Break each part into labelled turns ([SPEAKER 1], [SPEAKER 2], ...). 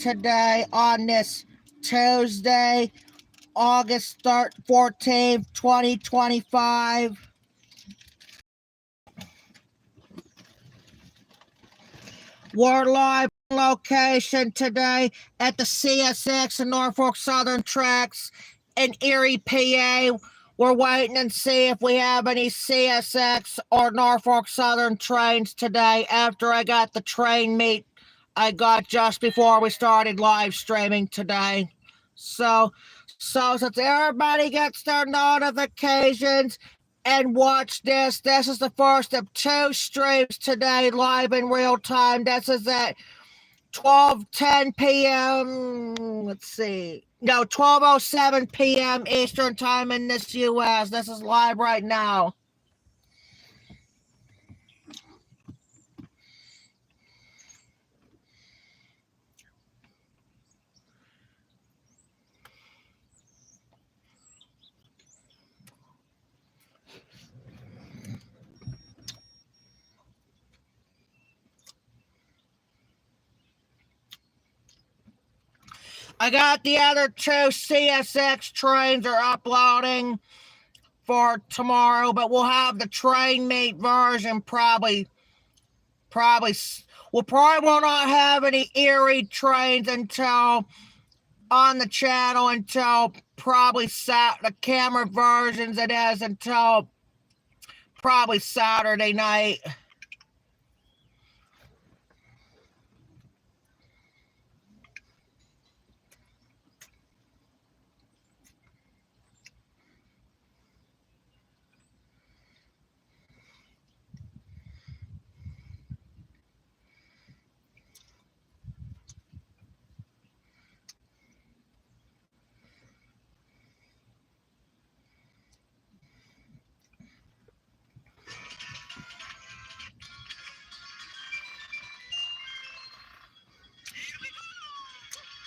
[SPEAKER 1] today on this Tuesday, August 14th, 2025. We're live location today at the CSX and Norfolk Southern tracks in Erie, PA. We're waiting and see if we have any CSX or Norfolk Southern trains today after I got the train meet I got just before we started live streaming today. So since everybody gets their notifications and watch this is the first of 2 streams today live in real time. This is at 12:10 p.m. Let's see. No, 12:07 p.m. Eastern time in this U.S. This is live right now. I got the other 2 CSX trains are uploading for tomorrow, but we'll have the train meet version probably we'll probably will not have any Erie trains until on the channel until probably the camera versions it is until probably Saturday night.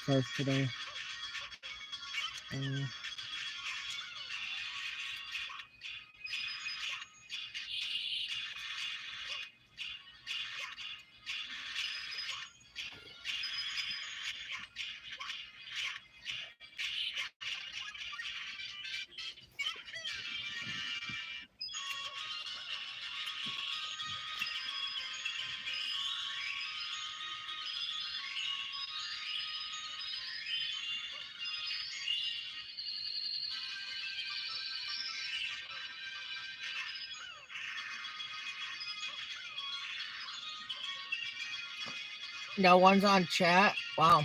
[SPEAKER 1] First today. No one's on chat. Wow.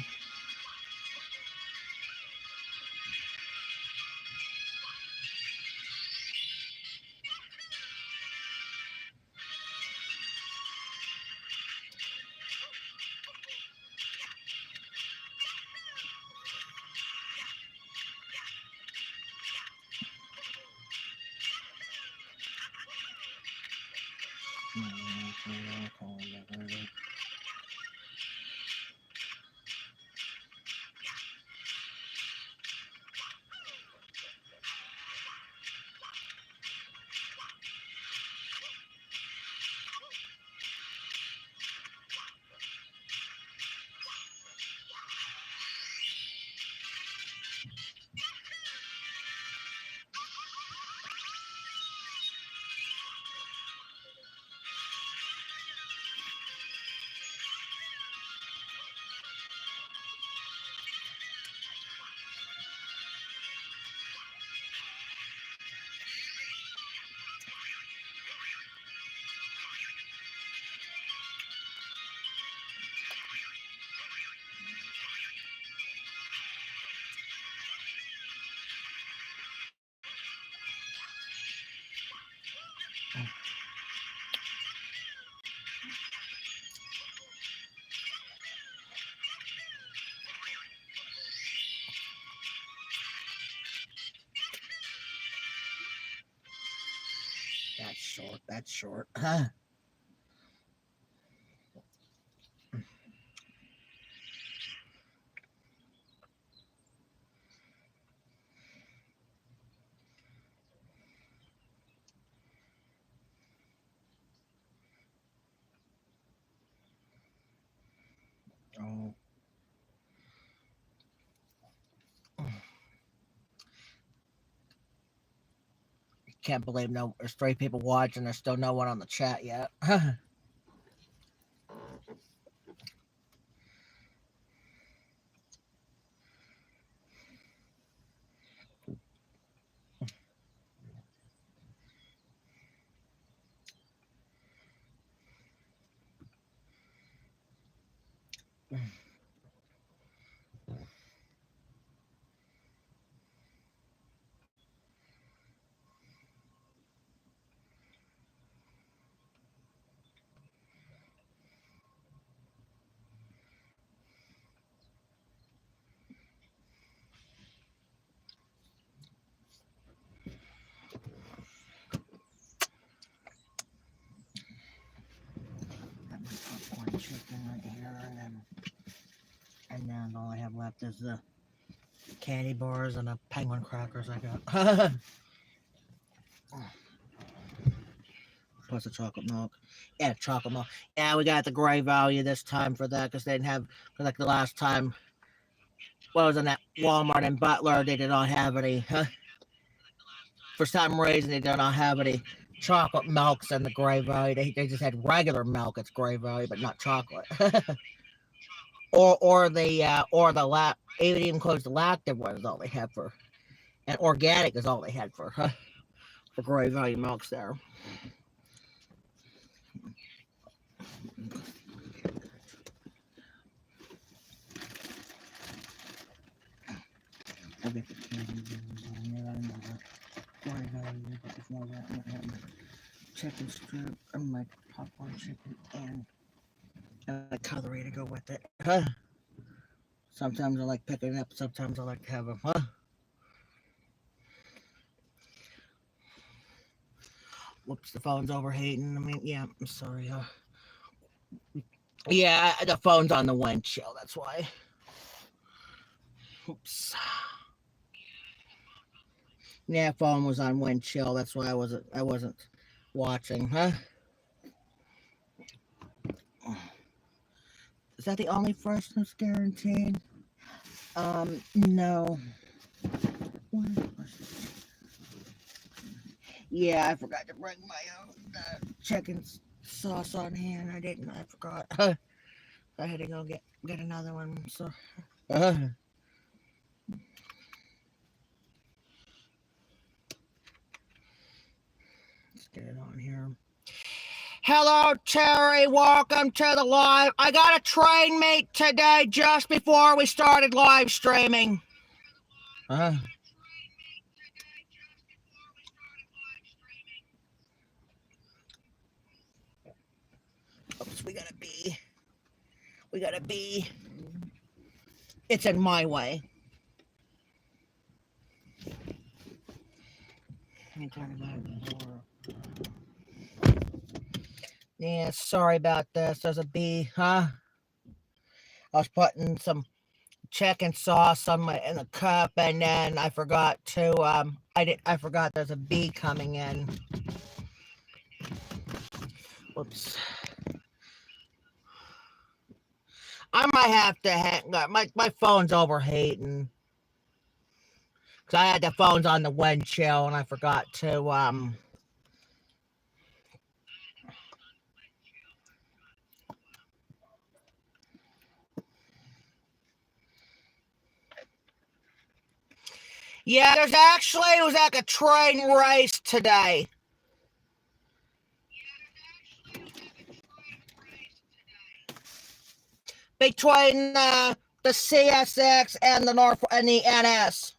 [SPEAKER 1] That's short. Huh? Oh. can't believe there's 3 people watching. There's still no one on the chat yet. Popcorn chicken right here, and then all I have left is the candy bars and the penguin crackers I got. Plus the chocolate milk. Yeah, chocolate milk. Yeah, we got the gray value this time for that because they didn't have, because like the last time, what was in that Walmart in Butler, they did not have any, for some reason, they did not have any chocolate milks in the gray value. They just had regular milk, it's gray value, but not chocolate. or the even includes the lactive one is all they had for, and organic is all they had for gray value milks there. I'll get the candy before that, I'm gonna have my chicken strip and my popcorn chicken and a cutlery to go with it. Sometimes I like picking it up, sometimes I like to have them. Whoops, the phone's overheating. I mean, yeah, I'm sorry. Yeah, the phone's on the wind chill, that's why. Oops. Yeah, phone was on wind chill, that's why I wasn't watching, Is that the only freshness guaranteed? No. Yeah, I forgot to bring my own chicken sauce on hand. I didn't. I forgot. I had to go get another one. So. Let's get it on here. Hello, Terry. Welcome to the live. I got a train meet today just before we started live streaming. Oops, we got a bee. It's in my way. Yeah, sorry about this. There's a bee, I was putting some chicken sauce in the cup, and then I forgot to I forgot there's a bee coming in. Whoops. I might have to hang up. My phone's overheating. Cause I had the phones on the wind chill and I forgot to Yeah, it was like a train race today. Between the CSX and the Norfolk and the NS.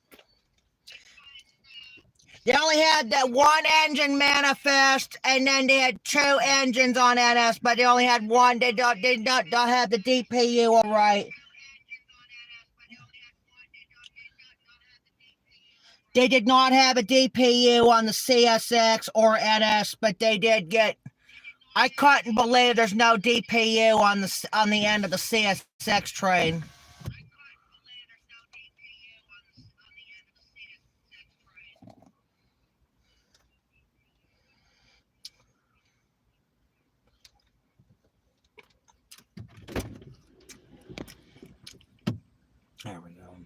[SPEAKER 1] They only had that one engine manifest, and then they had 2 engines on NS, but they only had one. They don't have the DPU all right. They did not have a DPU on the CSX or NS, but they did get. I couldn't believe there's no DPU on the end of the CSX train. There we go.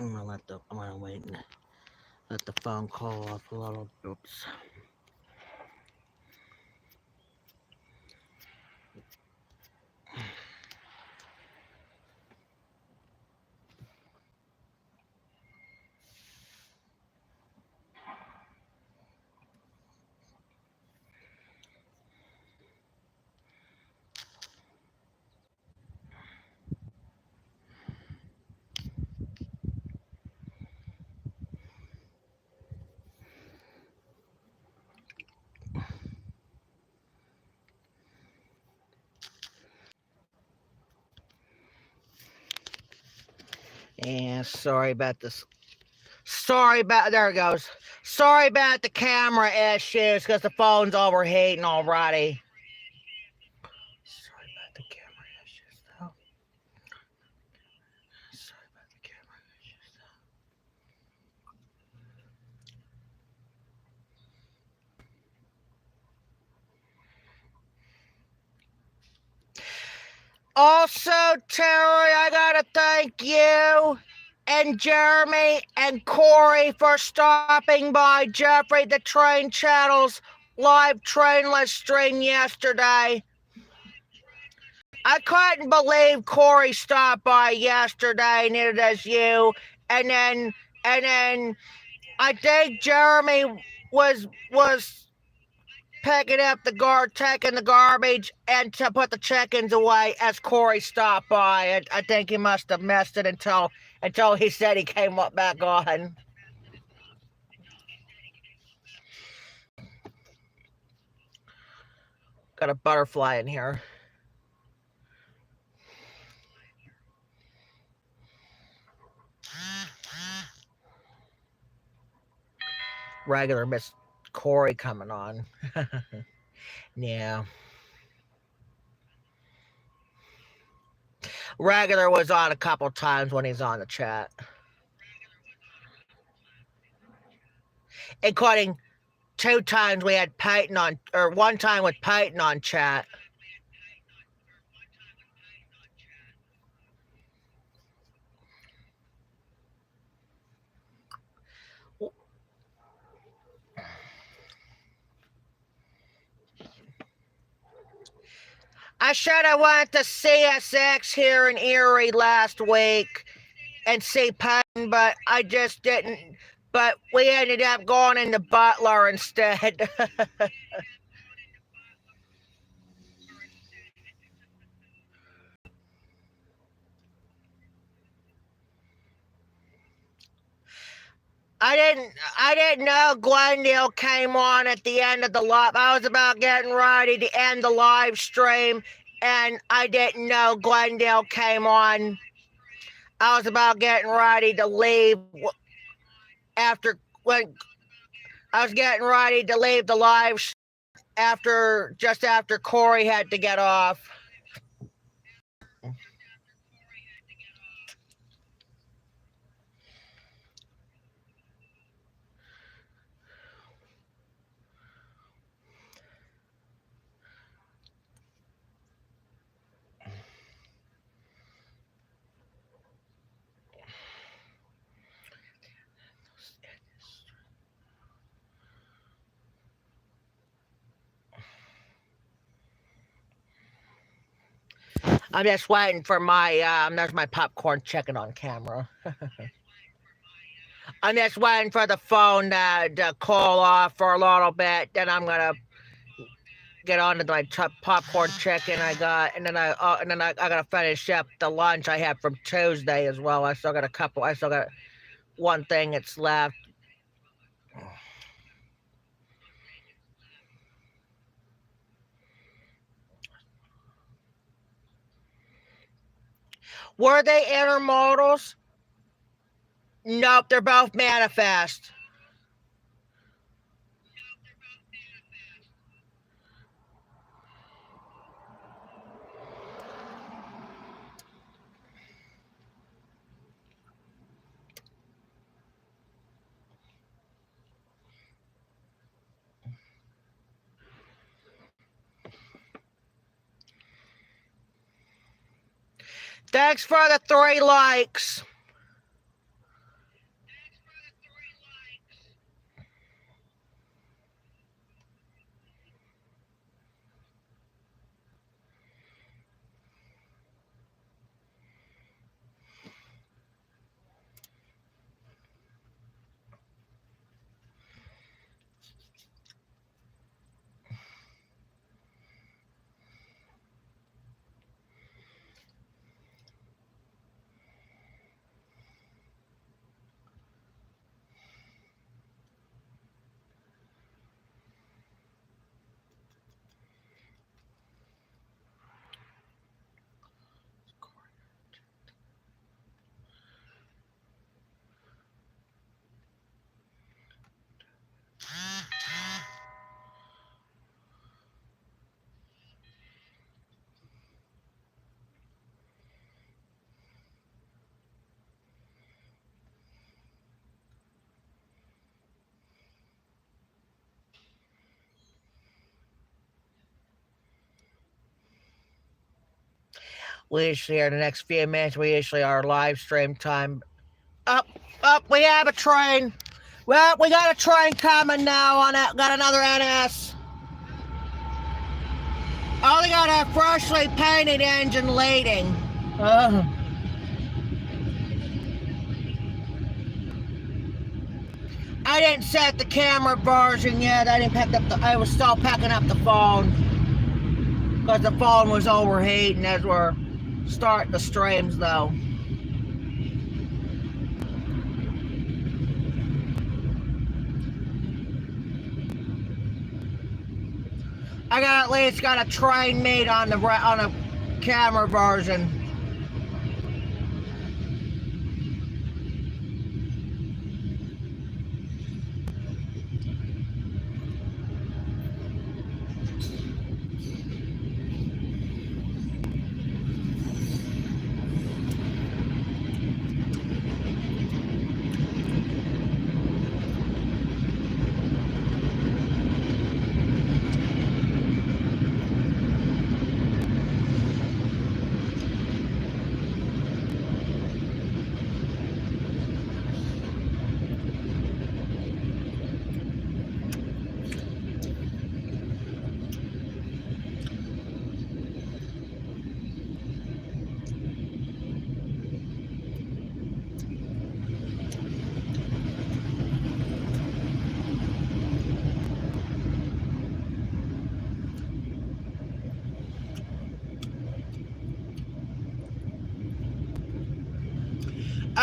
[SPEAKER 1] I'm gonna wait and let the phone call off a little. Oops. Yeah, sorry about this. There it goes. Sorry about the camera issues because the phone's overheating already. Sorry about the camera issues, though. Sorry about the camera issues, though. Also, Terry, I gotta thank you and Jeremy and Corey for stopping by Jeffrey the Train Channel's live trainless stream yesterday. I couldn't believe Corey stopped by yesterday, neither does you. And then I think Jeremy was picking up taking the garbage and to put the chickens away as Corey stopped by. I think he must have missed it until he said he came up back on. Got a butterfly in here. Regular Miss Corey coming on. Yeah. Regular was on a couple times when he's on the chat. Including 2 times we had Peyton on, or 1 time with Peyton on chat. I should have went to CSX here in Erie last week and see Peyton, but I just didn't. But we ended up going into Butler instead. I didn't know Glendale came on at the end of the live. I was about getting ready to end the live stream, and I didn't know Glendale came on. I was about getting ready to leave when I was getting ready to leave the live just after Corey had to get off. I'm just waiting for there's my popcorn chicken on camera. I'm just waiting for the phone to call off for a little bit. Then I'm going to get on to my popcorn chicken I got. And then I got to finish up the lunch I had from Tuesday as well. I still got 1 thing that's left. Were they intermodals? Nope, they're both manifest. Thanks for the 3 likes. We usually are the next few minutes. We usually our live stream time. Up, we have a train. Well, we got a train coming now on it. Got another NS. Oh, they got a freshly painted engine leading. I didn't set the camera version yet. I was still packing up the phone because the phone was overheating as we're starting the streams though. I got at least got a train made on a camera version.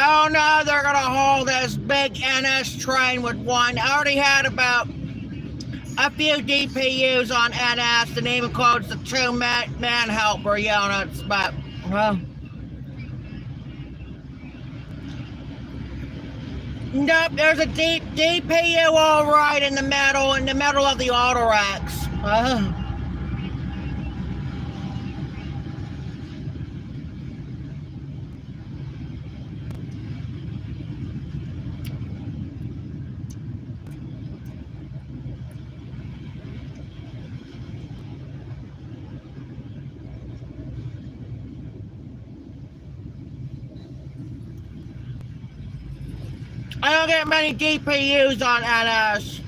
[SPEAKER 1] Oh no, they're gonna haul this big NS train with one. I already had about a few DPUs on NS. The name includes the two man helper units, but nope, there's a DPU all right in the middle of the auto racks. I don't get many DPUs on NS.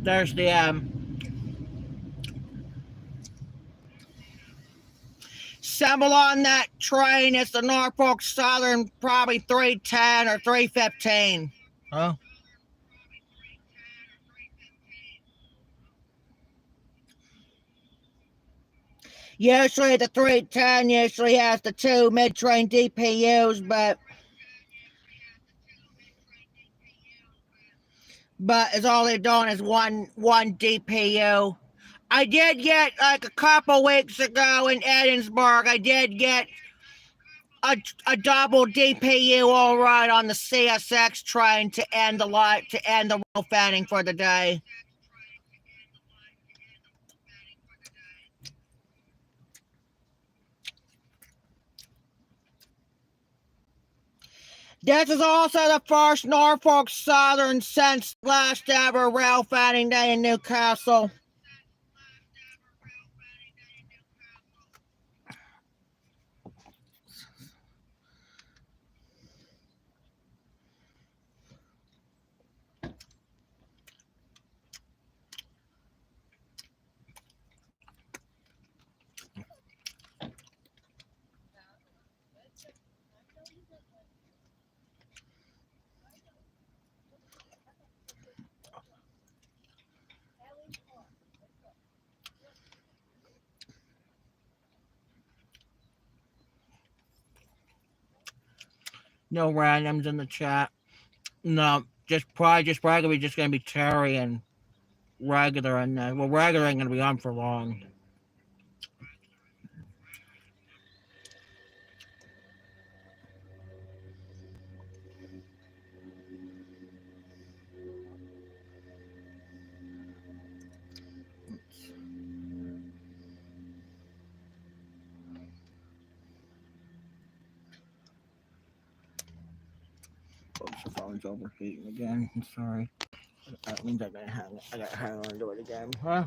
[SPEAKER 1] There's the symbol on that train. It's the Norfolk Southern, probably 310 or 315. Usually the 310 usually has the two mid-train DPUs, but it's all they're doing is one DPU. I did get, like a couple weeks ago in Edinburgh, I did get a double DPU all right on the CSX train to end the roll fanning for the day. This is also the first Norfolk Southern since last ever rail fanning day in Newcastle. No randoms in the chat. No, probably gonna be Terry and regular, and regular ain't gonna be on for long. popcorn's overheating again. I'm sorry. That means I gotta hang on to it again. Huh?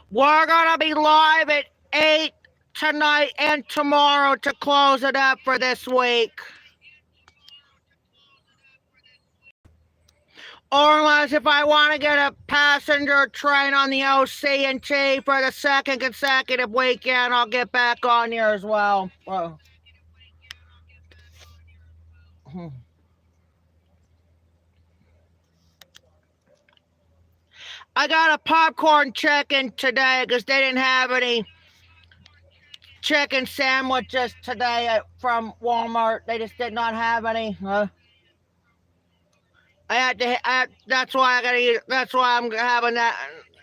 [SPEAKER 1] We're gonna be live at 8 tonight and tomorrow to close it up for this week. Or unless if I want to get a passenger train on the OC&T for the second consecutive weekend, I'll get back on here as well. I got a popcorn chicken today because they didn't have any chicken sandwiches today from Walmart. They just did not have any. That's why I gotta eat. That's why I'm having that.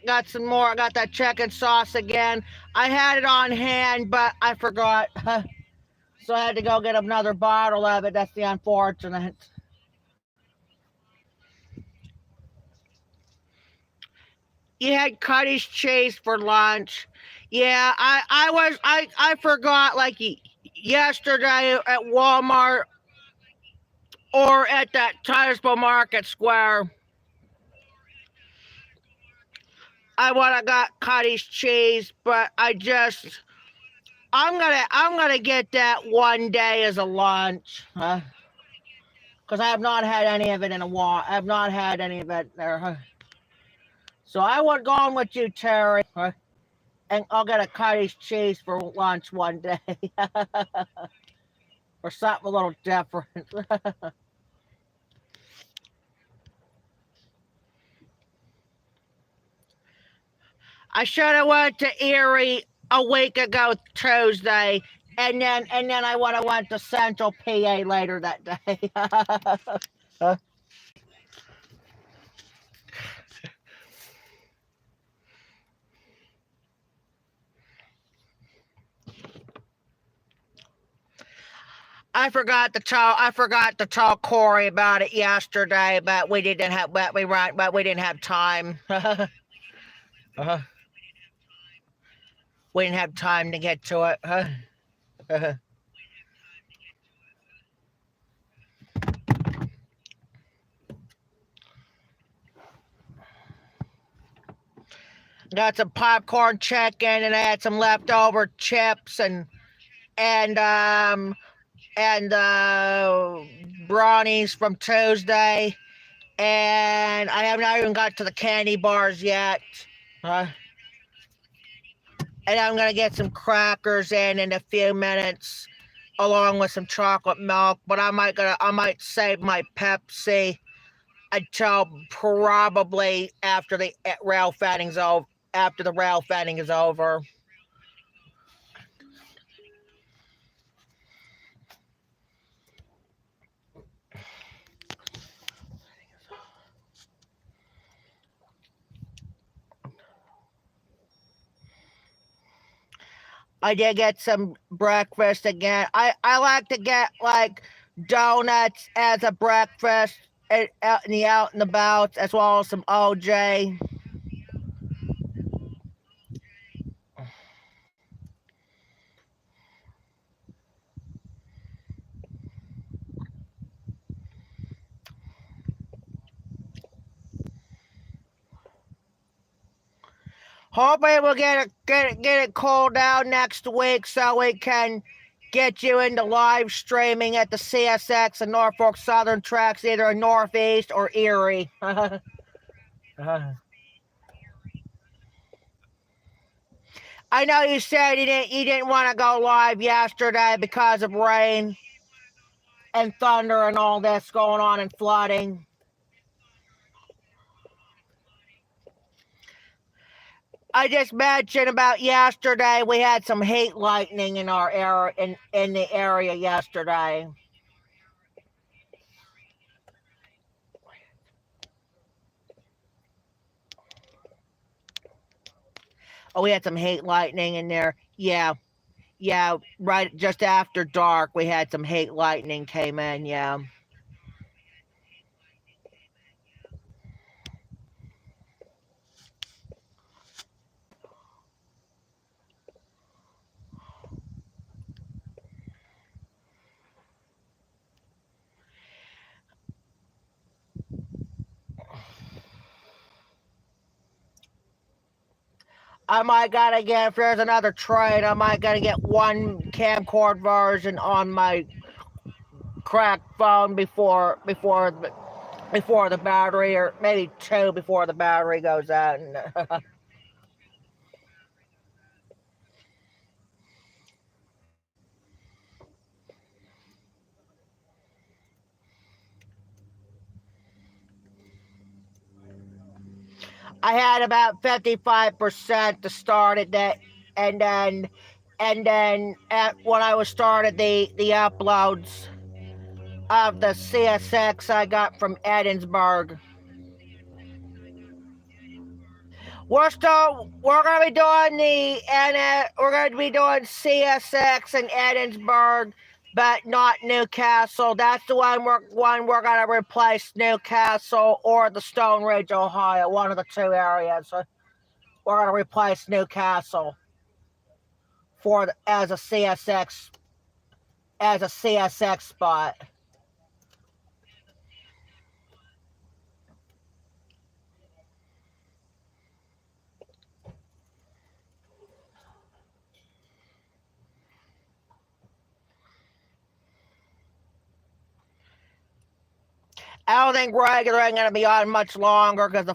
[SPEAKER 1] Got some more. I got that chicken sauce again. I had it on hand, but I forgot. So I had to go get another bottle of it. That's the unfortunate. You had cottage cheese for lunch. Yeah, I forgot like yesterday at Walmart or at that Titusville Market Square. I would have got cottage cheese, but I'm gonna get that one day as a lunch, because I have not had any of it in a while. I have not had any of it there. So I would go on with you, Terry, and I'll get a cottage cheese for lunch one day, or something a little different. I should have went to Erie a week ago Tuesday, and then I would have went to Central PA later that day. I forgot to tell Corey about it yesterday, but we didn't have time. We didn't have time to get to it. Got some popcorn chicken, and I had some leftover chips and and um brownies from Tuesday, and I have not even got to the candy bars yet. And I'm gonna get some crackers in a few minutes, along with some chocolate milk. But I might save my Pepsi until probably after the rail fanning is over. I did get some breakfast again. I like to get like donuts as a breakfast out and about, as well as some OJ. Hopefully we'll get it cooled down next week so we can get you into live streaming at the CSX and Norfolk Southern tracks, either in Northeast or Erie. I know you said you didn't want to go live yesterday because of rain and thunder and all this going on and flooding. I just mentioned about yesterday. We had some heat lightning in our area, in the area yesterday. Oh, we had some heat lightning in there. Yeah, right just after dark, we had some heat lightning came in. Yeah. I might gotta get, if there's another train, I might gotta get one camcord version on my cracked phone before the battery, or maybe two before the battery goes out. I had about 55% to start it, that, and then when I was started the uploads of the CSX I got from Edinburgh. We're gonna be doing we're gonna be doing CSX in Edinburgh, but not Newcastle. That's the one we're gonna replace Newcastle or the Stone Ridge, Ohio. One of the two areas. We're gonna replace Newcastle as a CSX spot. I don't think regular ain't gonna be on much longer because the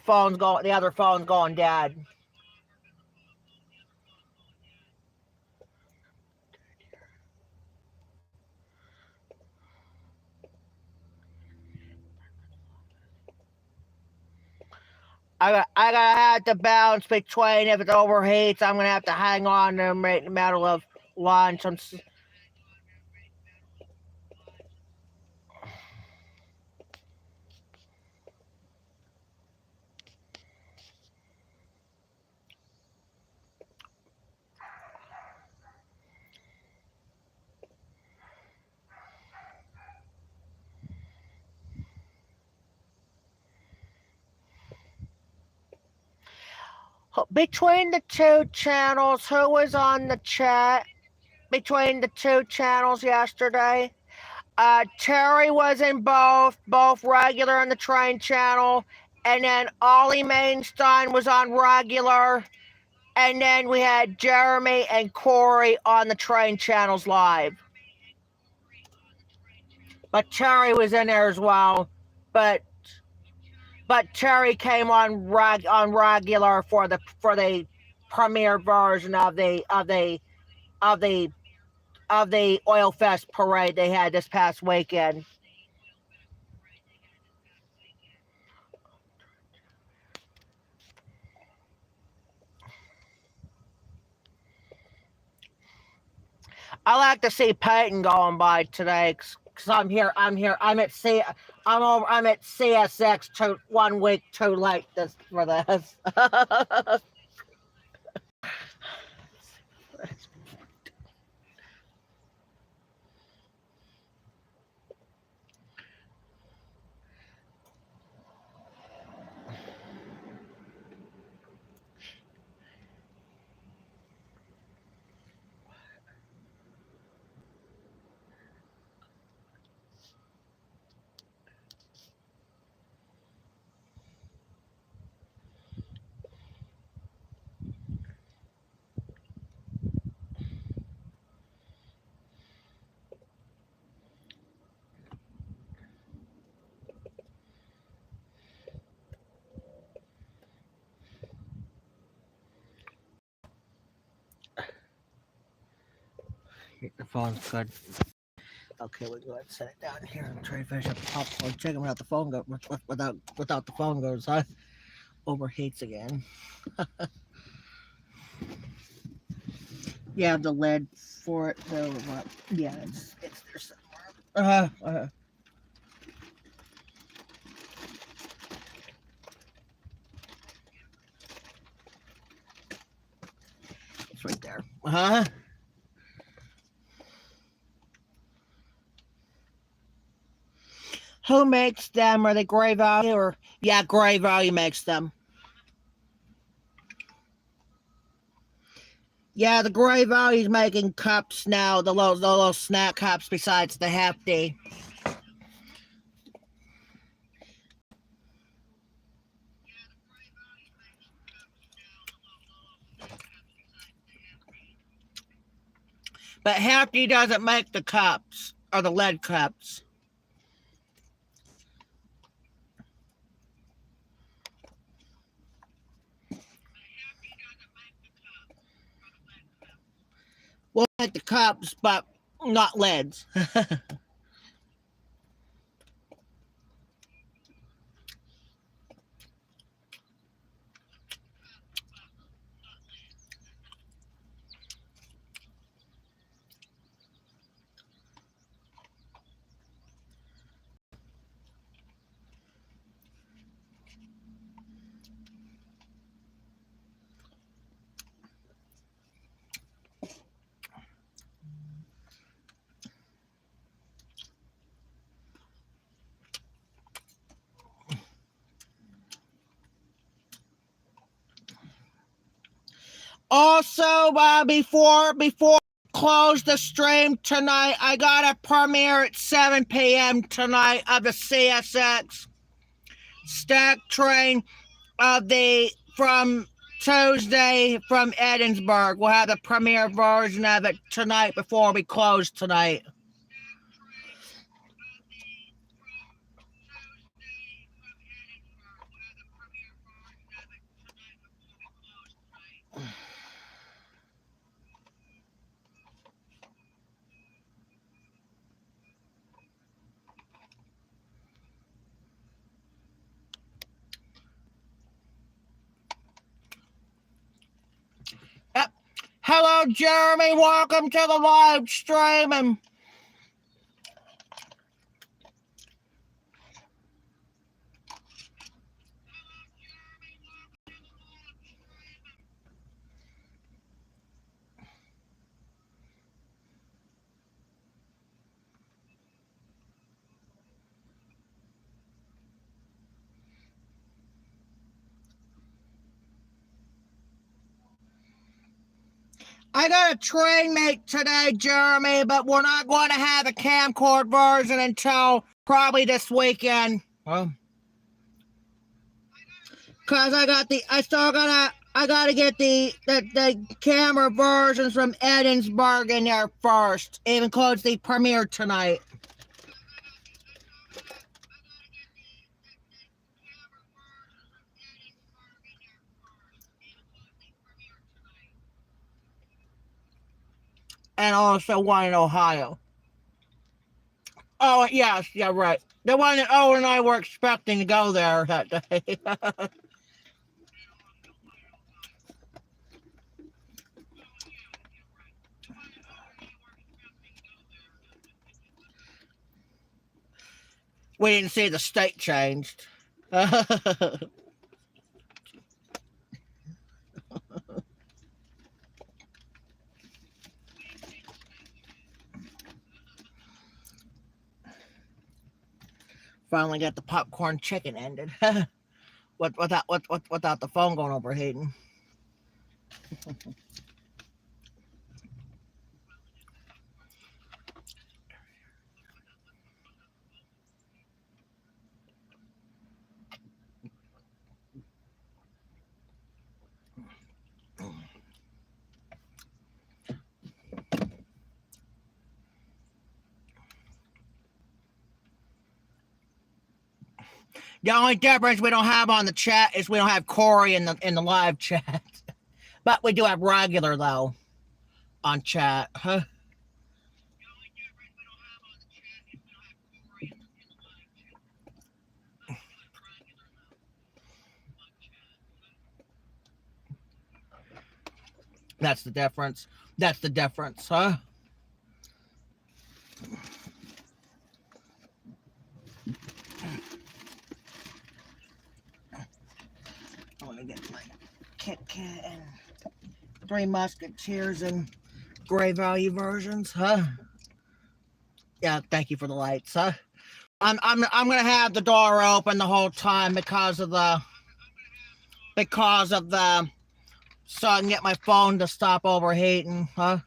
[SPEAKER 1] other phone's going dead. I gotta have to balance between, if it overheats, I'm gonna have to hang on to them right in the middle of lunch. Between the two channels, who was on the chat between the two channels yesterday? Terry was in both regular and the train channel, and then Ollie Mainstein was on regular, and then we had Jeremy and Corey on the train channels live. But Terry was in there as well, but Terry came on regular for the premiere version of the Oil Fest parade they had this past weekend. I like to see Peyton going by today because I'm at CSX 1 week too late for this. The phone's good. Okay, we'll go ahead and set it down here and try to finish up the popcorn chicken without the phone without the phone goes overheats again. Yeah, the lid for it though. Yeah, it's there somewhere. It's right there. Who makes them? Are they Gray Value or? Yeah, Gray Value makes them. Yeah, the Gray Value's making cups now, the little snack cups besides the hefty. But Hefty doesn't make the cups, or the lead cups. We'll make the cups, but not leads. Also, before close the stream tonight, I got a premiere at 7 p.m. tonight of the CSX stack train from Tuesday from Edinburgh. We'll have the premiere version of it tonight before we close tonight. Hello, Jeremy. Welcome to the live stream. I got a train mate today, Jeremy, but we're not going to have a camcord version until probably this weekend. Well, cause I gotta get the camera versions from Edinburgh in there first. It includes the premiere tonight. And also one in Ohio. Oh, yes, yeah, right. The one that Owen and I were expecting to go there that day. We didn't see the state changed. Finally got the popcorn chicken ended. without the phone going overheating. The only difference we don't have on the chat is we don't have Corey in the live chat. But we do have regular though on chat. Huh? That's the difference. That's the difference, huh? I want to get my Kit Kat and Three Musketeers and Gray Value versions, huh? Yeah, thank you for the lights, huh? I'm gonna have the door open the whole time because of the so I can get my phone to stop overheating, huh?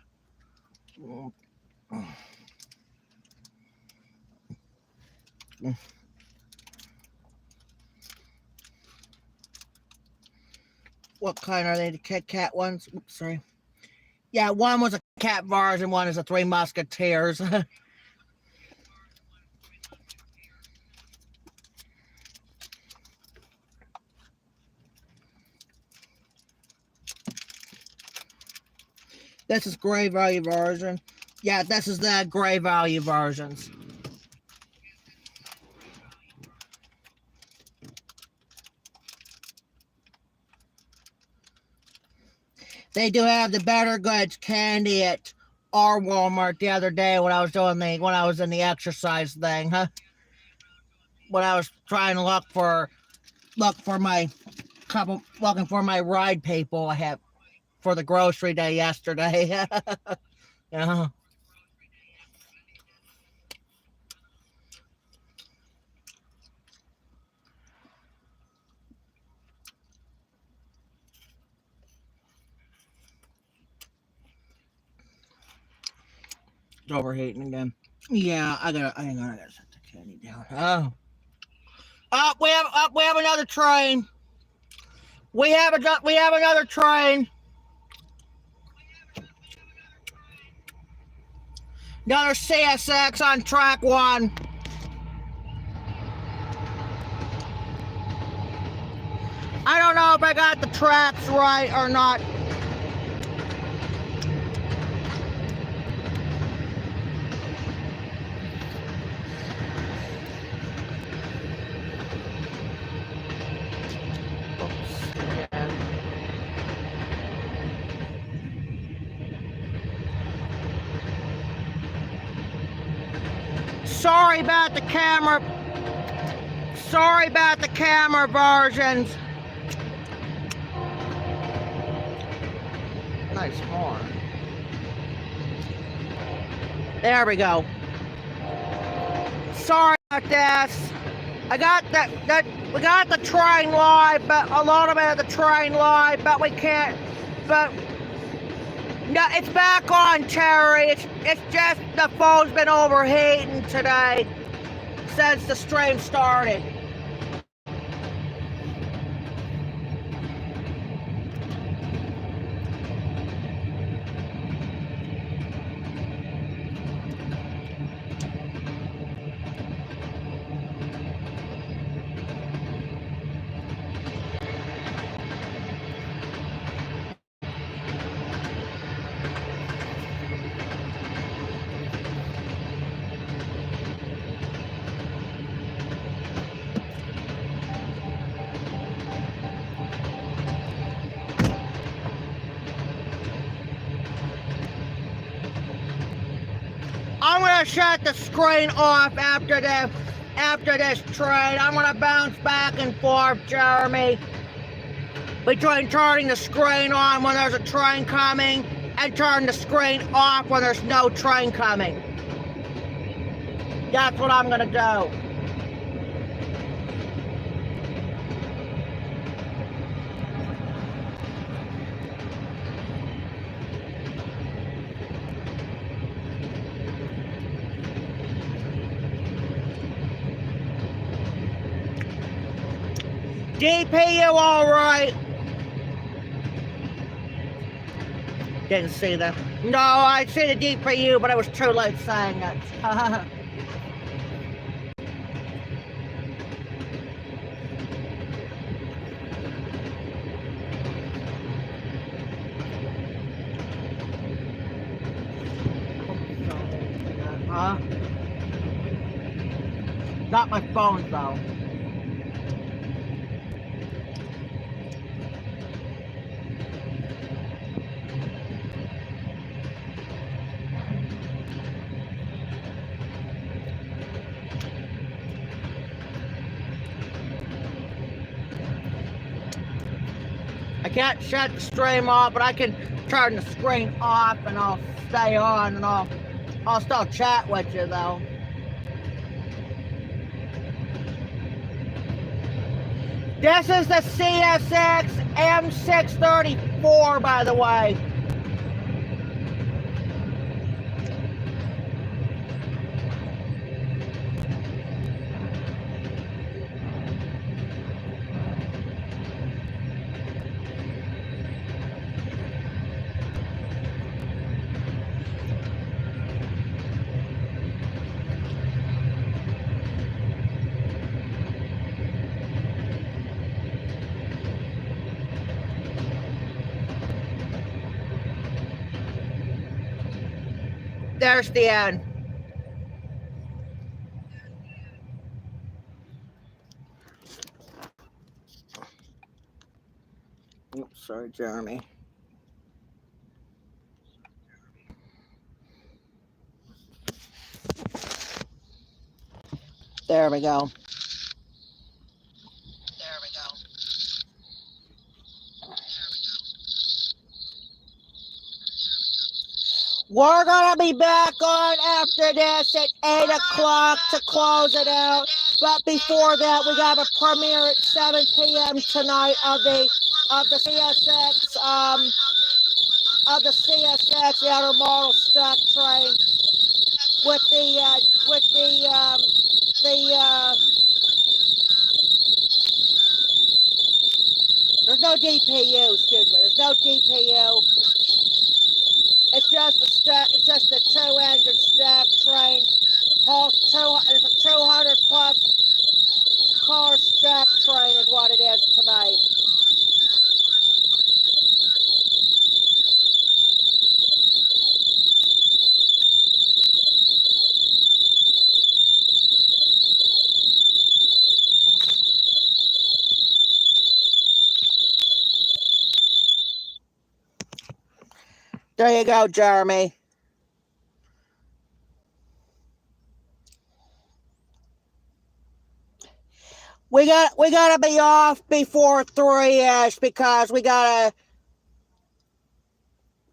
[SPEAKER 1] What kind are they? The Kit Kat ones? Oops, sorry. Yeah, one was a recap version. One is the Three Musketeers. This is gray value version. Yeah, this is the gray value versions. They do have the Better Goods candy at our Walmart the other day when I was in the exercise thing, huh? When I was trying to looking for my ride people I have for the grocery day yesterday. Yeah. It's overheating again. Yeah, I gotta set the candy down. We have another train. We have another train. Another CSX on track 1. I don't know if I got the tracks right or not. Sorry about the camera versions. Nice horn. There we go. Sorry about this. We got the train live, but a little bit of the train live, but we can't. But no, it's back on, Terry. It's just the phone's been overheating today since the stream started. I'm gonna shut the screen off after this train. I'm gonna bounce back and forth, Jeremy, between turning the screen on when there's a train coming and turning the screen off when there's no train coming. That's what I'm gonna do. DPU, all right. Didn't see that. No, I see the DPU, but I was too late saying it. Not my phone, though. I can't shut the stream off, but I can turn the screen off and I'll stay on and I'll still chat with you though. This is the CSX M634, by the way. There's the end. Oops, sorry, Jeremy. There we go. We're going to be back on after this at 8 o'clock to close it out. But before that, we got a premiere at 7 p.m. tonight of the CSX, the intermodal stock train with there's no DPU, excuse me, there's no DPU. It's just a two-engine stack train. It's a 200 plus car stack train is what it is tonight. There you go, Jeremy. We gotta be off before 3-ish because we gotta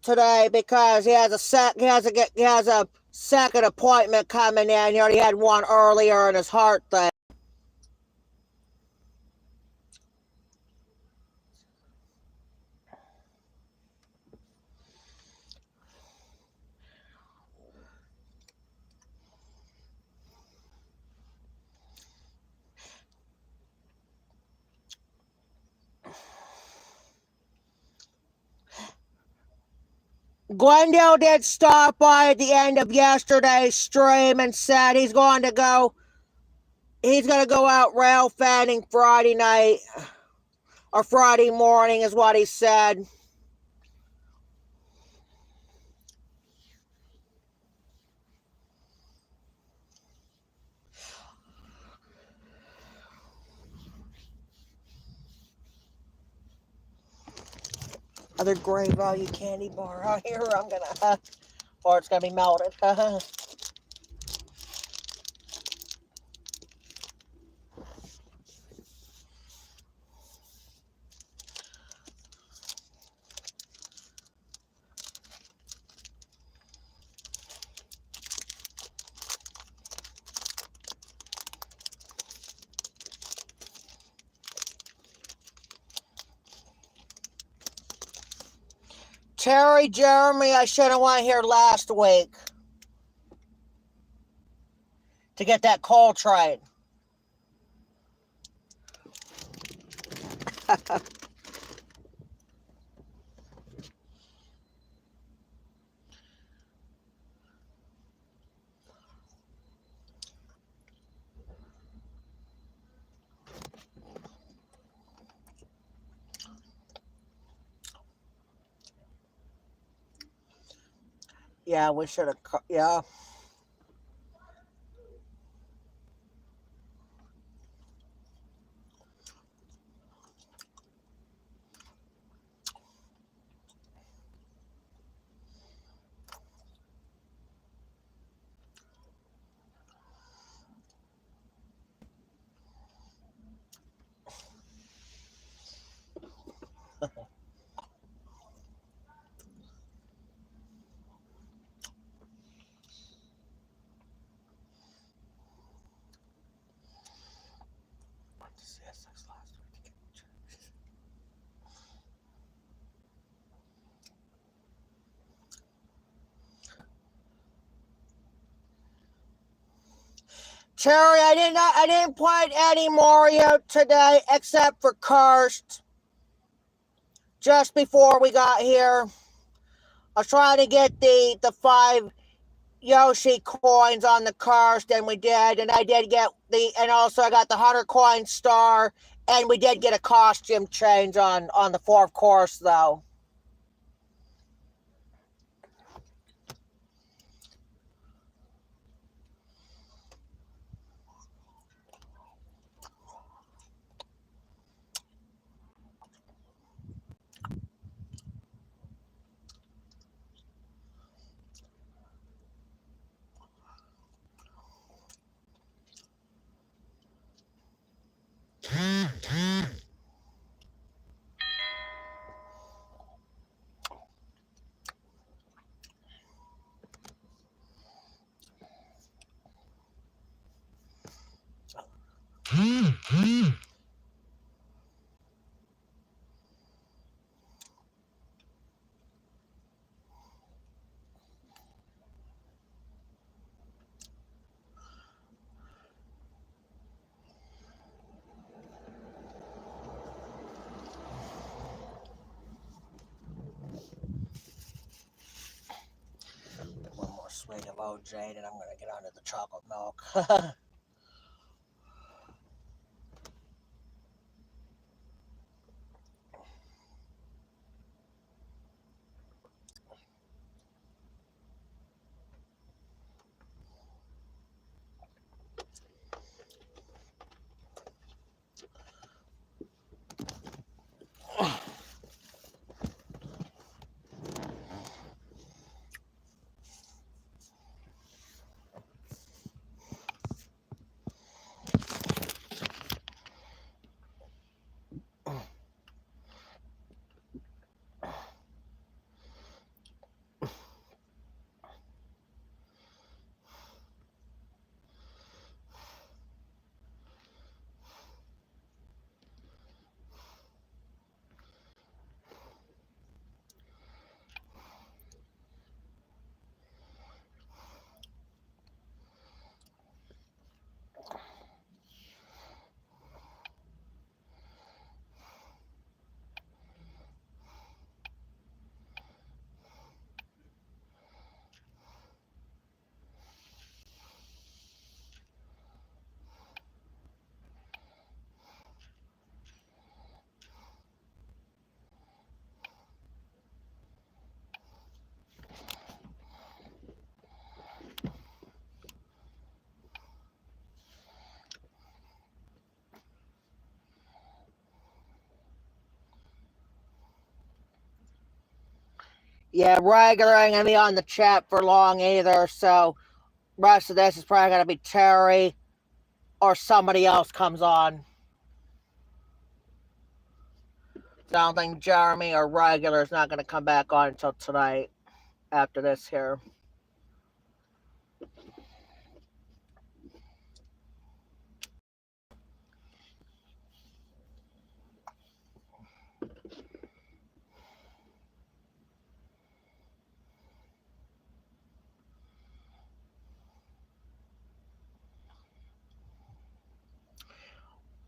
[SPEAKER 1] today because he has a second appointment coming in. He already had one earlier in his heart thing. Glendale did stop by at the end of yesterday's stream and said he's going to go out rail fanning Friday night or Friday morning is what he said. Other Great Value candy bar out here. Or it's gonna be melted. Terry, Jeremy, I should have went here last week to get that coal train. Yeah, we should have, yeah. Cherry, I didn't put any Mario today except for Karst. Just before we got here, I was trying to get the 5 Yoshi coins on the Karst, and we did, and I did get and also I got the 100 coin star, and we did get a costume change on the 4th course though. One more swig of OJ, and I'm gonna get onto the chocolate milk. Yeah, regular ain't gonna be on the chat for long either, so rest of this is probably gonna be Terry or somebody else comes on. So I don't think Jeremy or regular is not gonna come back on until tonight after this here.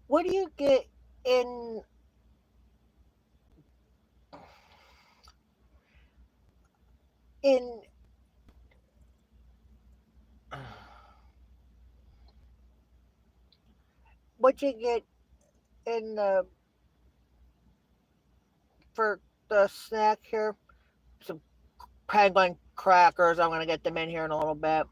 [SPEAKER 1] What do you get in what you get in the for the snack here? Some penguin crackers. I'm gonna get them in here in a little bit.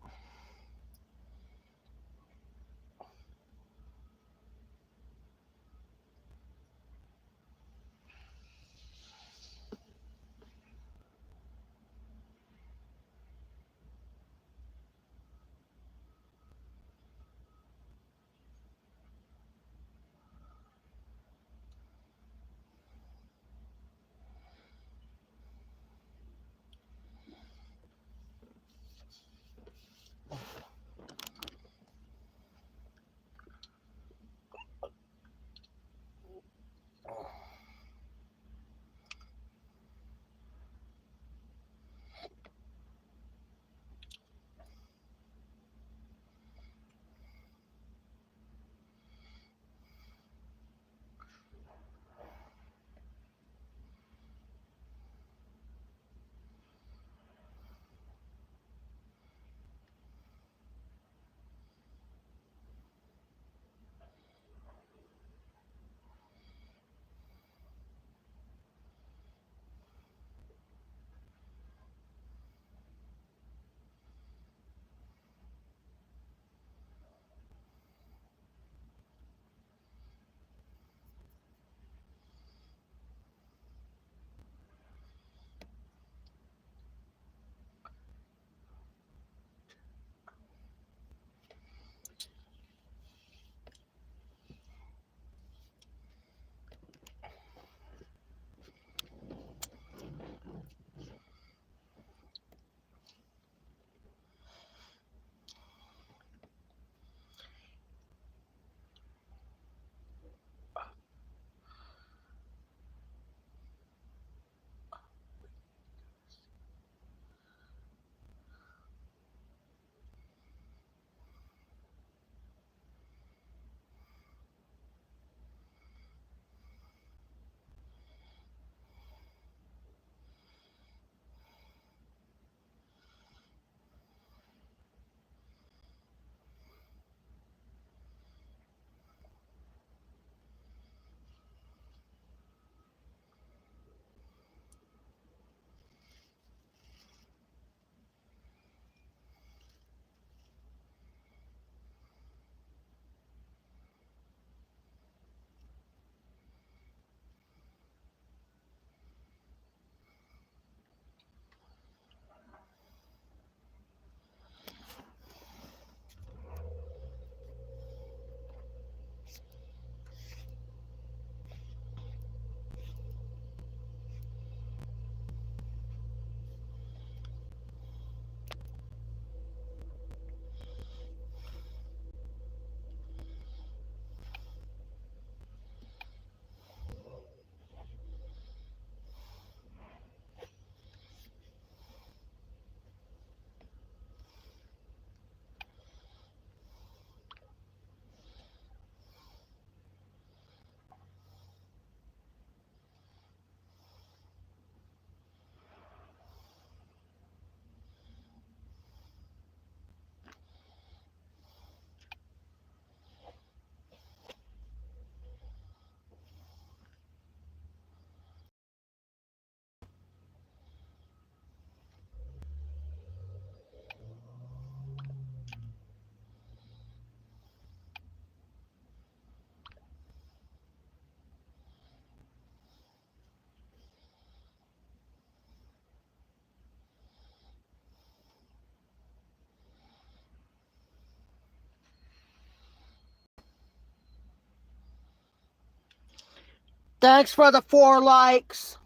[SPEAKER 1] Thanks for the 4 likes.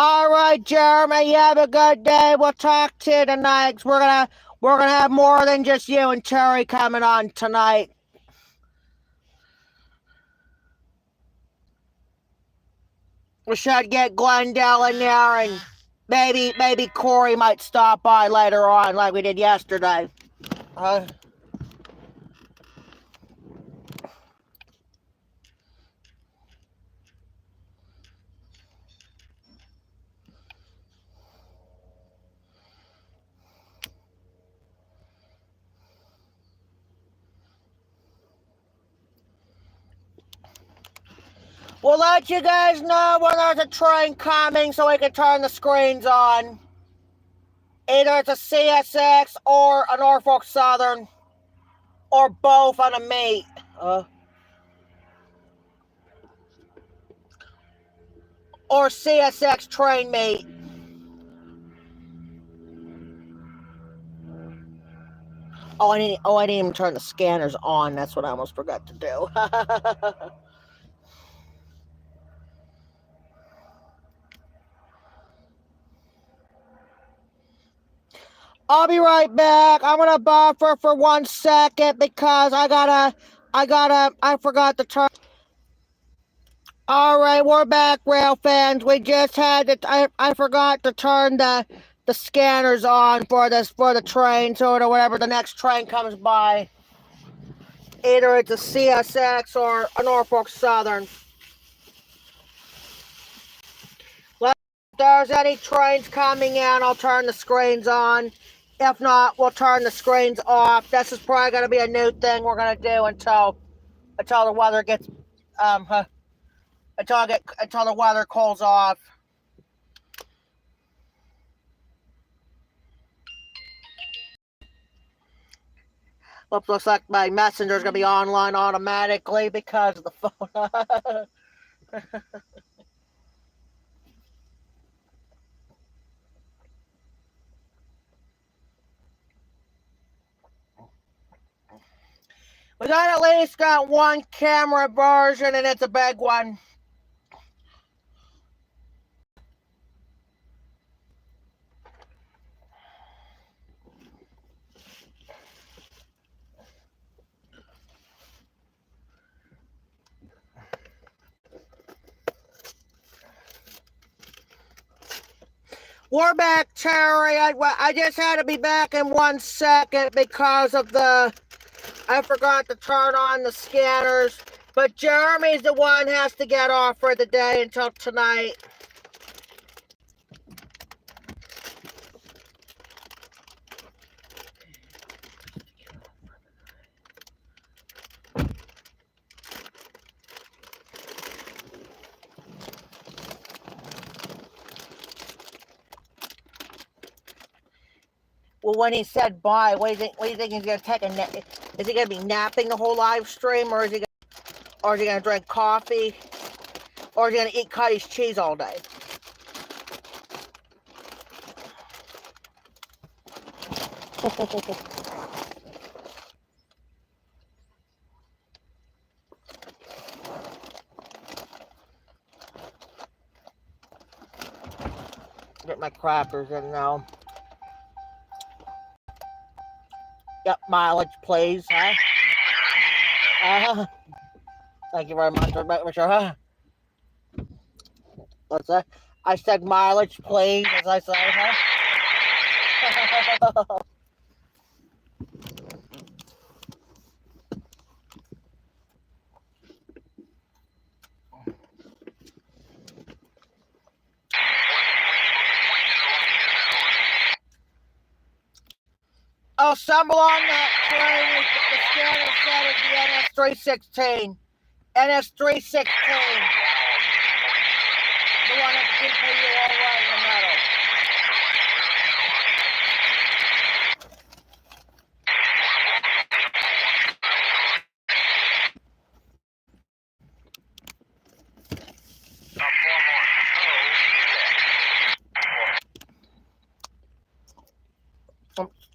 [SPEAKER 1] All right, Jeremy, you have a good day. We'll talk to you tonight. We're gonna have more than just you and Terry coming on tonight. We should get Glendale in there, and maybe Corey might stop by later on, like we did yesterday. We'll let you guys know when there's a train coming so we can turn the screens on. Either it's a CSX or a Norfolk Southern, or both on a meet. Or CSX train meet. Oh, I didn't even turn the scanners on. That's what I almost forgot to do. I'll be right back. I'm gonna buffer for 1 second because I forgot to turn. All right, we're back, rail fans. We just had to. I forgot to turn the scanners on for the train, so whenever the next train comes by, either it's a CSX or a Norfolk Southern. If there's any trains coming in, I'll turn the screens on. If not, we'll turn the screens off. This is probably going to be a new thing we're going to do until the weather gets until the weather cools off. Looks like my messenger's going to be online automatically because of the phone. We at least got 1 camera version, and it's a big one. We're back, Terry. I just had to be back in 1 second because of I forgot to turn on the scanners. But Jeremy's the one who has to get off for the day until tonight. Well, when he said bye, what do you think he's gonna take a nap? Is he gonna be napping the whole live stream, or is he gonna drink coffee, or is he gonna eat cottage cheese all day? Get my crackers in now. Yep, mileage, please, huh? Thank you very much, Mr. What's that? I said mileage, please, as I say, huh? Oh, somewhere on that train, the scanner said it's the NS316. NS316. The one that did pay you all right in the metal.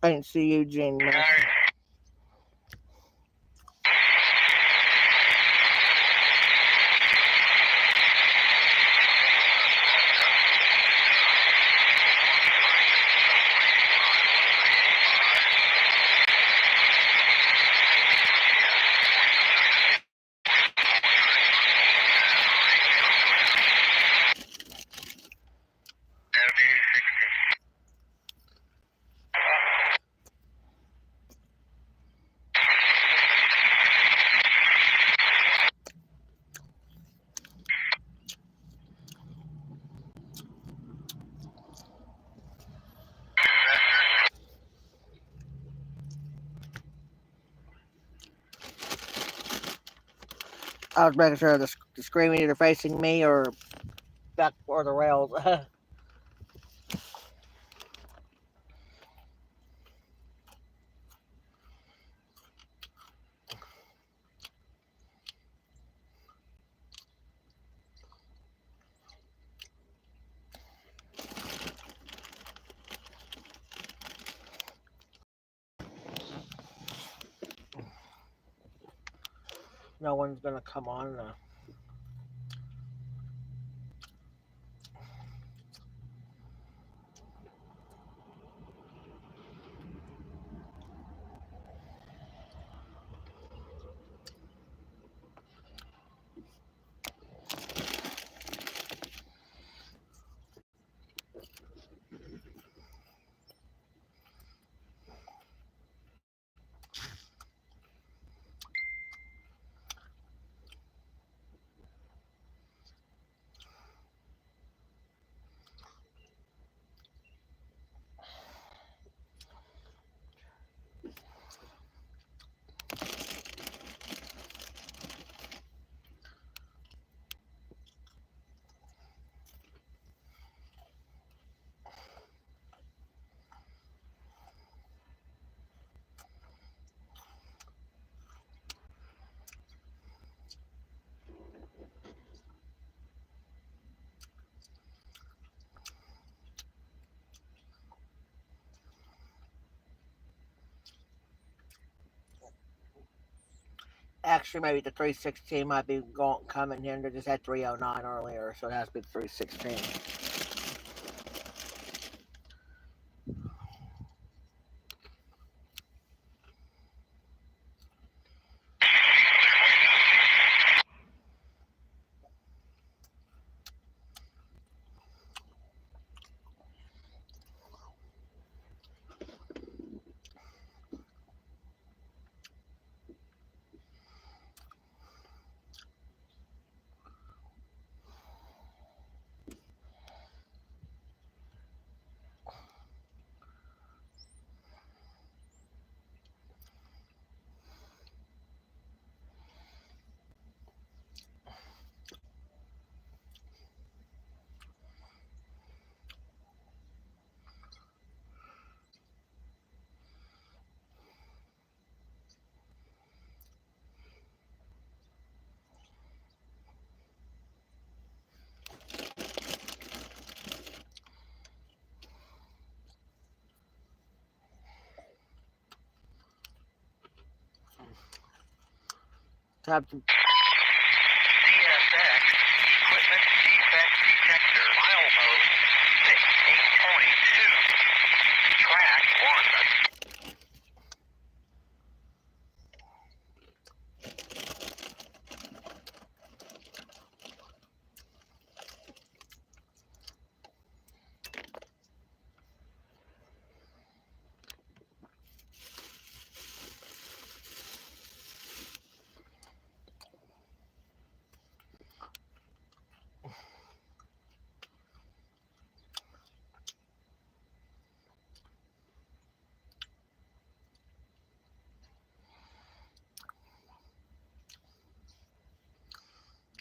[SPEAKER 1] I didn't see Eugene. I was making sure the screen either facing me or back or the rails. No one's gonna come on. Actually, maybe the 316 might be coming in. They just had 309 earlier, so it has to be the 316. Time to
[SPEAKER 2] CSX equipment defect detector milepost 68.2 track 1.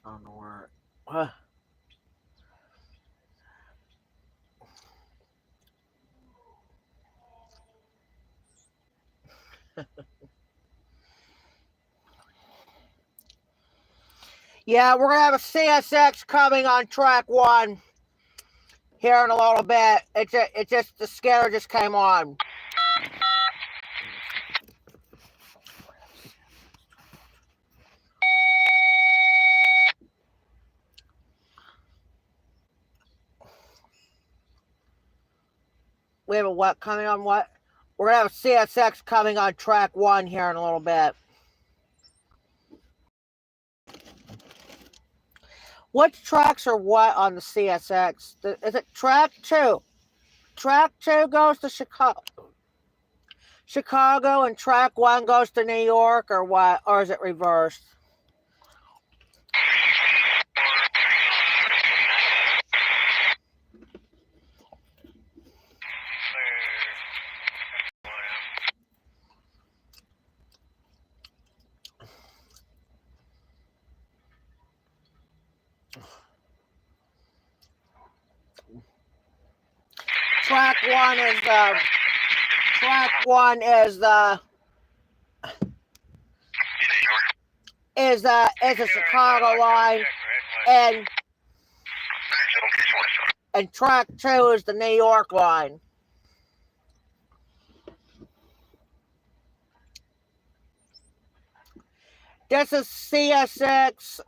[SPEAKER 1] I don't know where. Huh. Yeah, we're gonna have a CSX coming on track 1 here in a little bit. It just the scanner just came on. We have a what coming on what? We're gonna have a CSX coming on track 1 here in a little bit. Which tracks are what on the CSX? Is it track 2? Track 2 goes to Chicago and track 1 goes to New York, or what? Or is it reversed? Track 1 is the Chicago line, and track 2 is the New York line. This is CSX.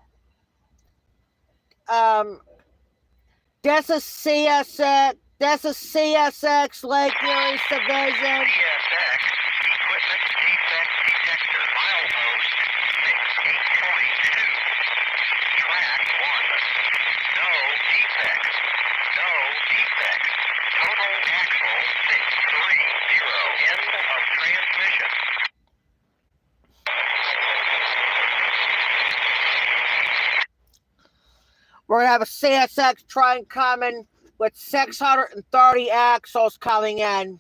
[SPEAKER 1] This is CSX Lake Erie Division.
[SPEAKER 2] CSX equipment defect detector milepost 6822. Track 1. No defects. No defects. Total axle 630. End of transmission.
[SPEAKER 1] We're going to have a CSX train coming with 630 axles coming in.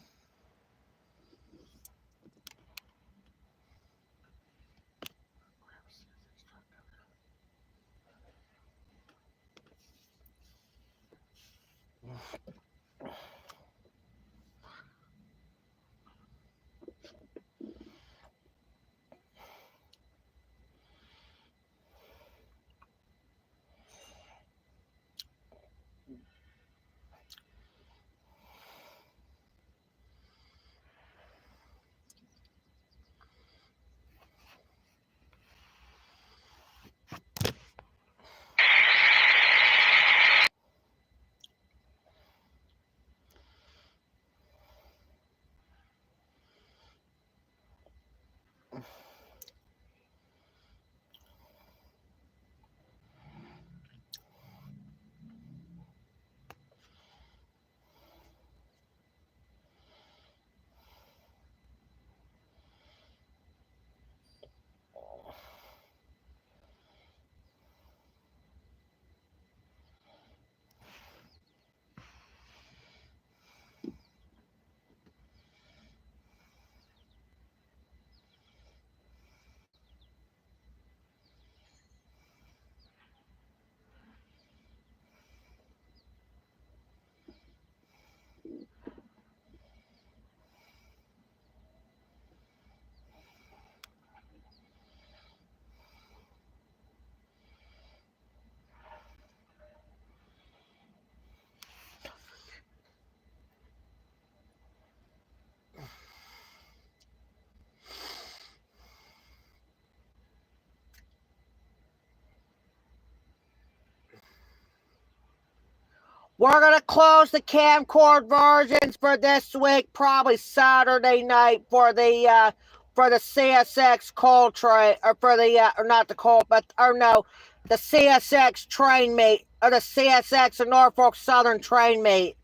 [SPEAKER 1] We're going to close the camcord versions for this week, probably Saturday night for the CSX coal train, or for the, or not the coal, but, or no, the CSX train meet, or the CSX and Norfolk Southern train meet.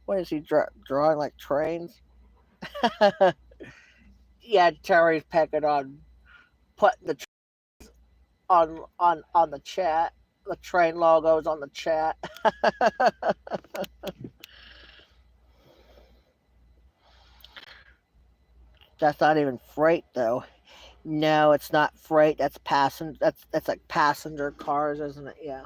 [SPEAKER 1] What is he drawing, like trains? Yeah, Terry's picking on putting the on the chat, the train logos on the chat. That's not even freight though. No, it's not freight. That's passenger. That's like passenger cars, isn't it? Yeah.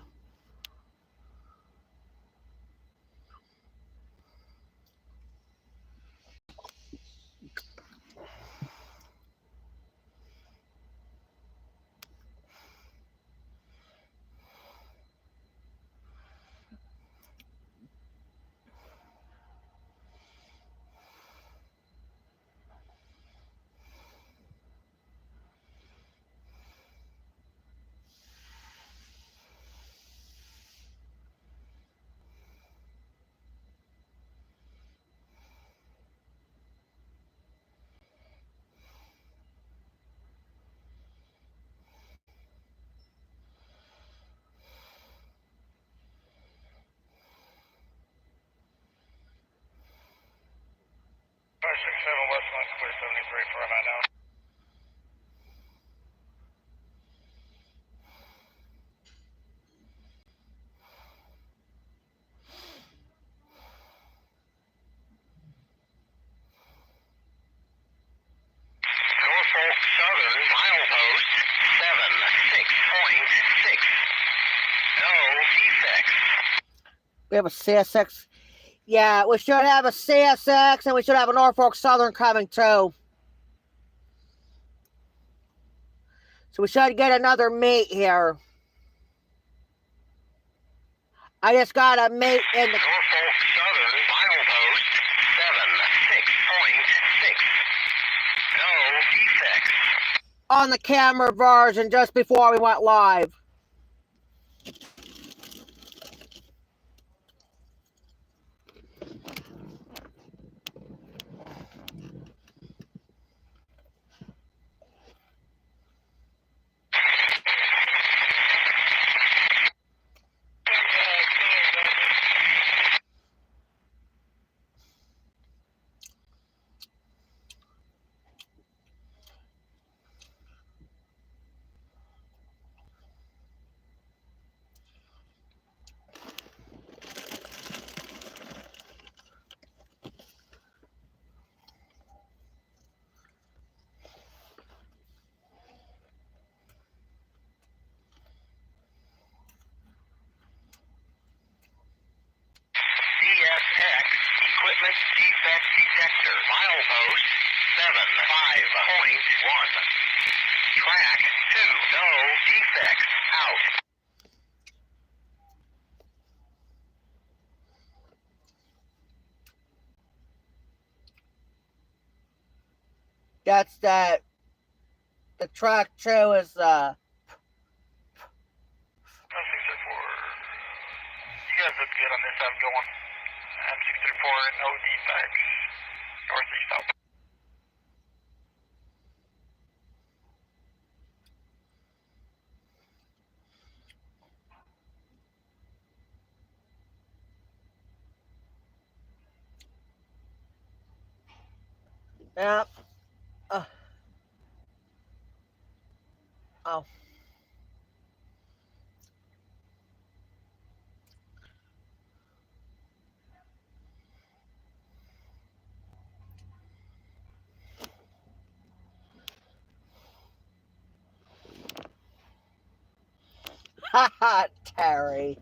[SPEAKER 2] West West, clear 73 for right now. Norfolk Southern, milepost 76.6. No defects.
[SPEAKER 1] We have a CSX. Yeah, we should have a CSX and we should have a Norfolk Southern coming too. So we should get another meet here. I just got a meet in the
[SPEAKER 2] Norfolk Southern, milepost 76.6. No defects.
[SPEAKER 1] on the camera version just before we went live.
[SPEAKER 2] CSX equipment defect detector, milepost 75.1. Track 2, no defects, out.
[SPEAKER 1] That's that. The track 2 is
[SPEAKER 2] 604. You guys look good on this. I'm going M634, no defects, northeast out.
[SPEAKER 1] Yep. Oh. Haha, Terry.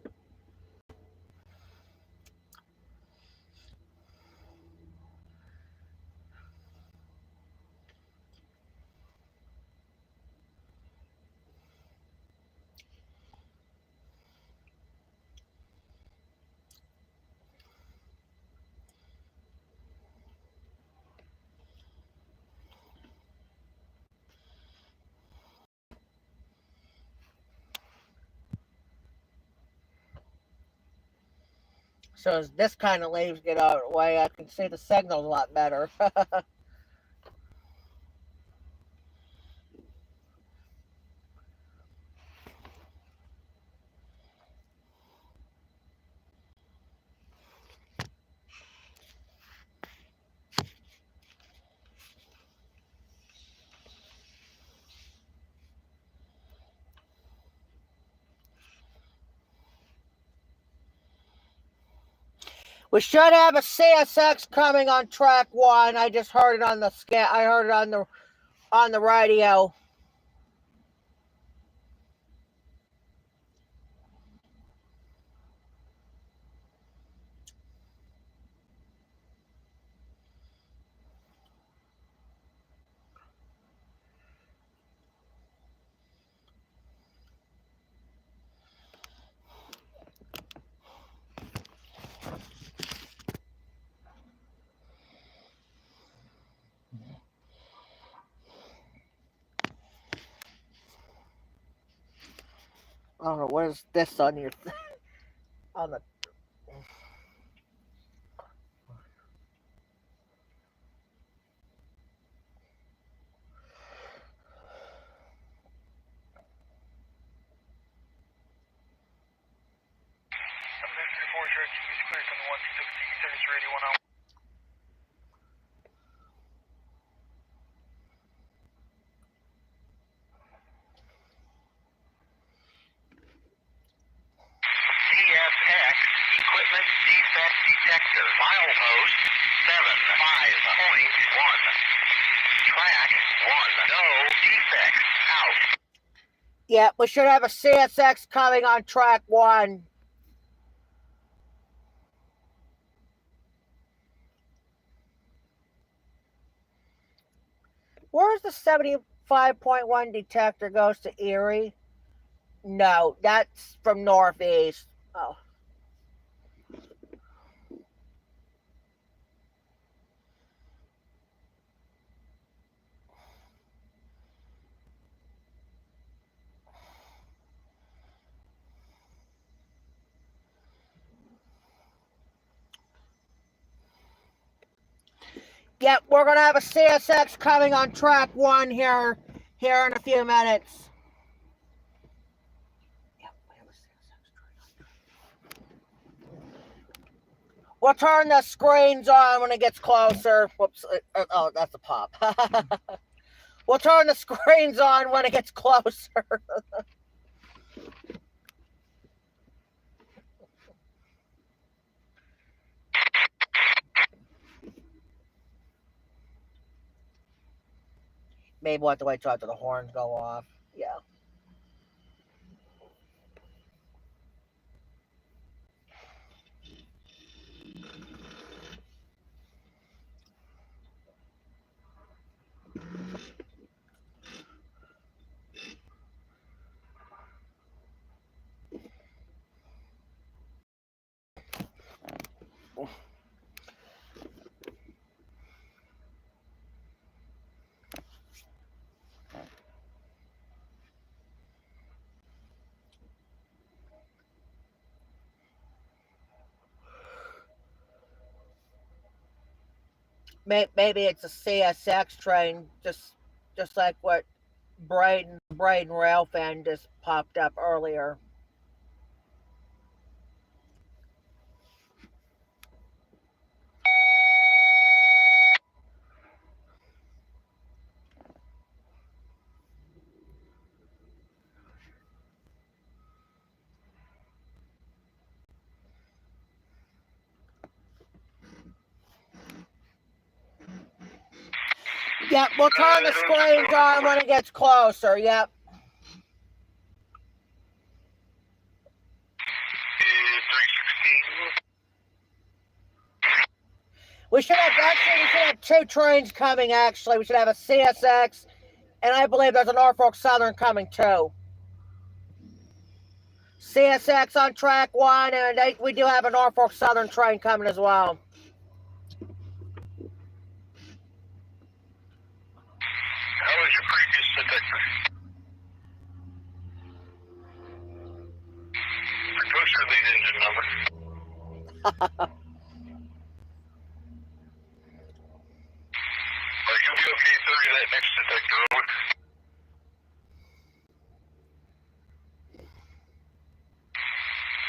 [SPEAKER 1] So as this kind of leaves get out of the way, I can see the signals a lot better. We should have a CSX coming on track 1. I just heard it on the I heard it on the radio. I don't know, what is this on your on the
[SPEAKER 2] CSX equipment defect detector. Milepost 75.1. Track 1. No defects. Out.
[SPEAKER 1] Yeah, we should have a CSX coming on track 1. Where's the 75.1 detector goes to Erie? No, that's from Northeast. Oh. Yep, we're going to have a CSX coming on track 1 here in a few minutes. We'll turn the screens on when it gets closer. Whoops. Oh, that's a pop. We'll turn the screens on when it gets closer. Maybe we'll have to wait till after the horns go off. Yeah. Maybe it's a CSX train, just like what Braden Railfan just popped up earlier. Yep, we'll turn the screens on when it gets closer. Yep. We should have 2 trains coming, actually. We should have a CSX, and I believe there's a Norfolk Southern coming too. CSX on track 1, and we do have a Norfolk Southern train coming as well.
[SPEAKER 2] How was your previous detector? What's your lead engine number? You'll be okay 30 that next detector. Over.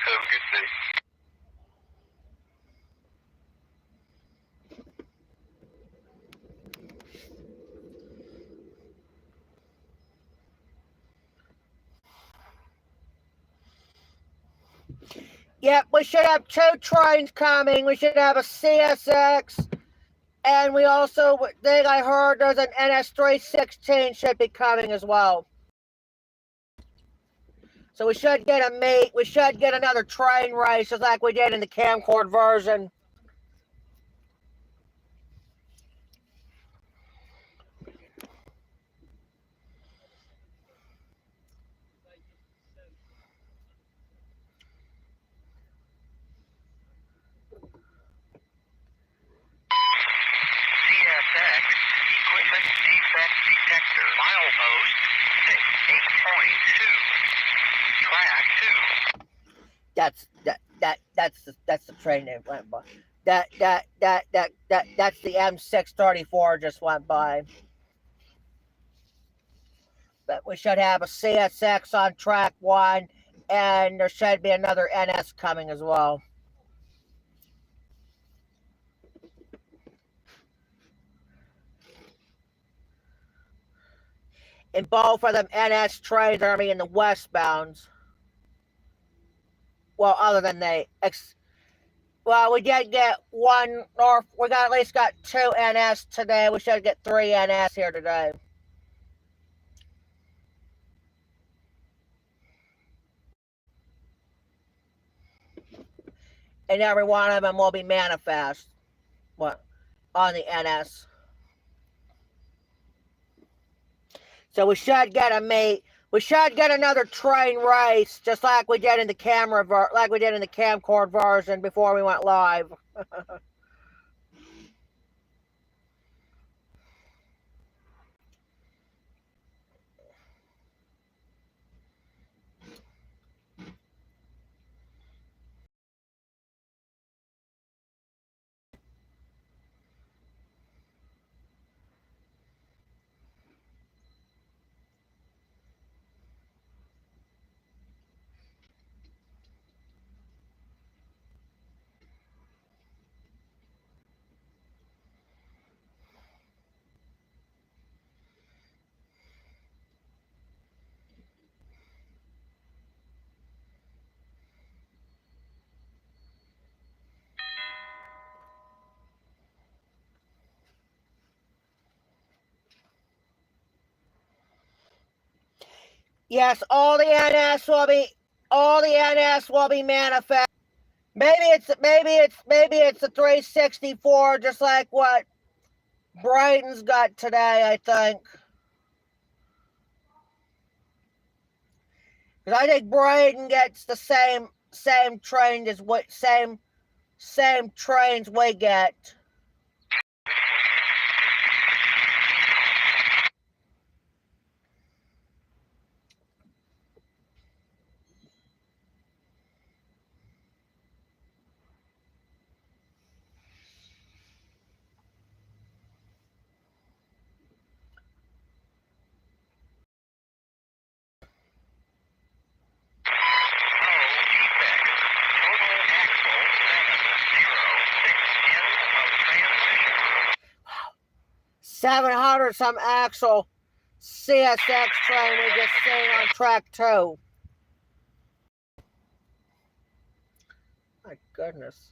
[SPEAKER 2] Have a good day.
[SPEAKER 1] Yep, we should have 2 trains coming. We should have a CSX, and we also think I heard there's an NS316 should be coming as well. So we should get a meet. We should get another train race just like we did in the camcorder version.
[SPEAKER 2] CSX Equipment Defect Detector. Milepost 68.2. Track 2.
[SPEAKER 1] That's the train that went by. That's the M634 just went by. But we should have a CSX on track 1, and there should be another NS coming as well. And both of them NS trains are in the westbounds. Well, other than well, we did get 1 north. We got at least got 2 NS today. We should get 3 NS here today. And every one of them will be manifest on the NS. So we should get a meet. We should get another train race, just like we did in the camcorder version before we went live. Yes, all the NS will be manifest. Maybe it's a 364, just like what Brighton's got today, I think. Because I think Brighton gets the same train as what same trains we get.
[SPEAKER 2] Total axle
[SPEAKER 1] 700 some axle CSX train we just seen on track 2. My goodness.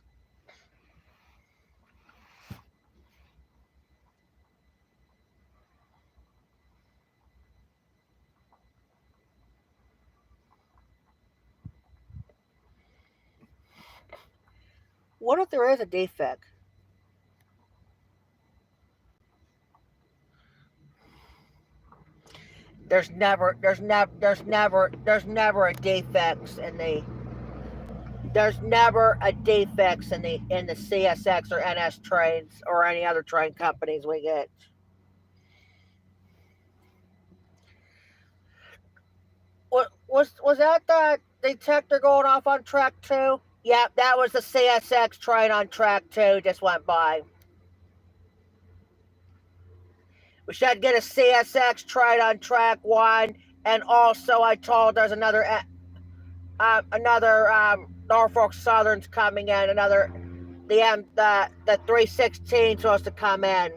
[SPEAKER 1] What if there is a defect? There's never a defects in the CSX or NS trains or any other train companies we get. Was that the detector going off on track 2? Yep, that was the CSX train on track 2 just went by. We should get a CSX train on track 1, and also I told there's another Norfolk Southern's coming in. The 316 supposed to come in.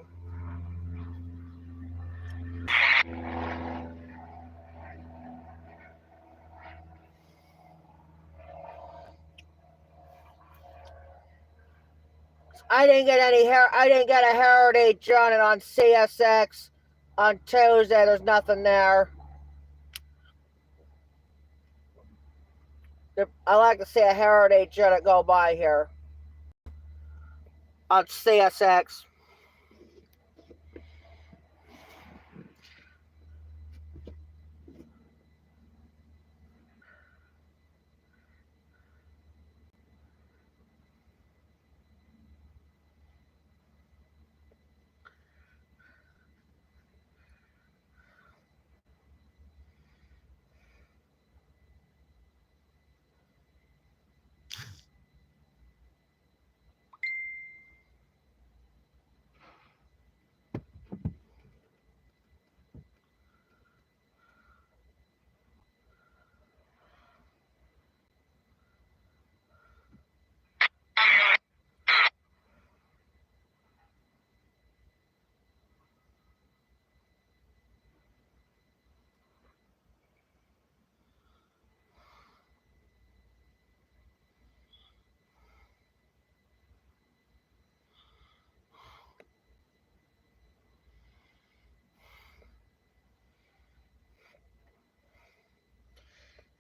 [SPEAKER 1] I didn't get a heritage on it on CSX on Tuesday. There's nothing there. I like to see a heritage unit go by here on CSX.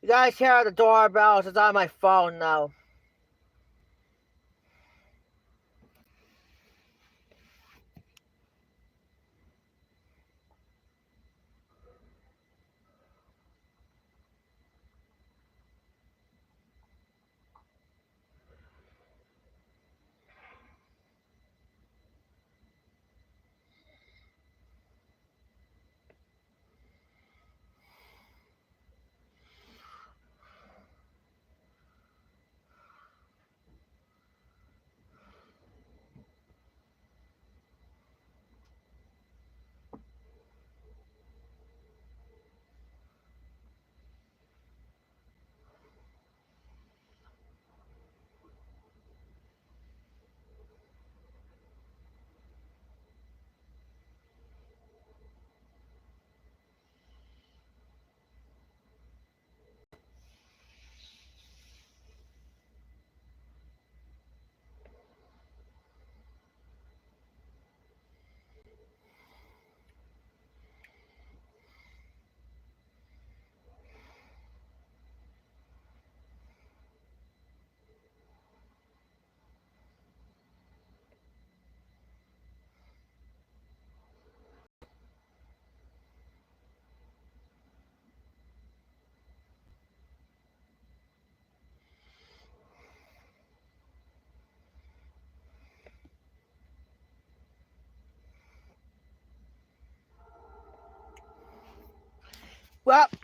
[SPEAKER 1] You guys hear the doorbells? It's on my phone though.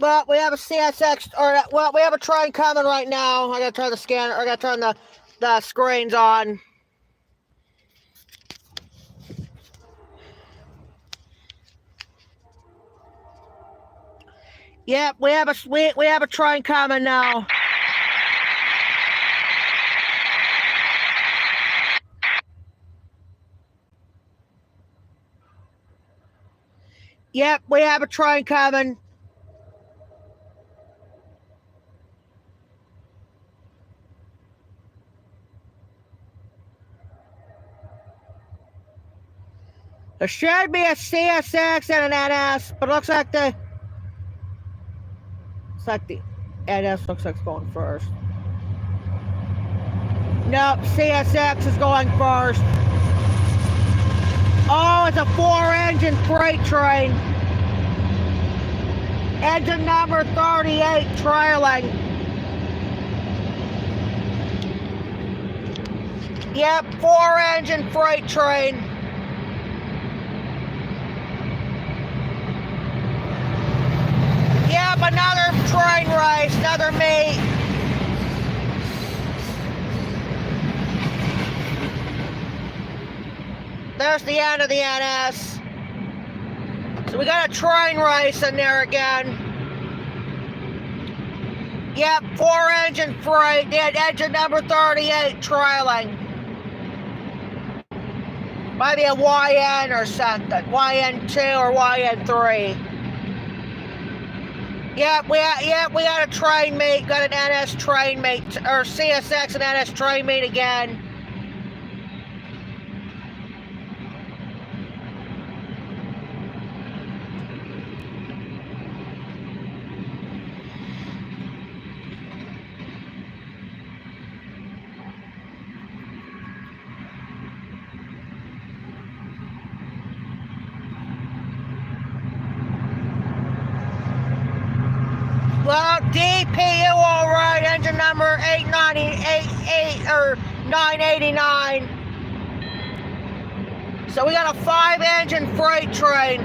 [SPEAKER 1] Well, we have a CSX, we have a train coming right now. I gotta turn the scanner, I gotta turn the screens on. Yep, we have a train coming now. Yep, we have a train coming. There should be a CSX and an NS, but it looks like the NS looks like it's going first. Nope, CSX is going first. Oh, it's a 4-engine freight train. Engine number 38 trailing. Yep, 4-engine freight train. Yep, another train race, another meet. There's the end of the NS. So we got a train race in there again. Yep, 4-engine freight, engine number 38 trailing. Might be a YN or something, YN2 or YN3. Yep, we got a train meet, got an NS train meet, or CSX and NS train meet again. number 898 or 989. So we got a 5-engine freight train.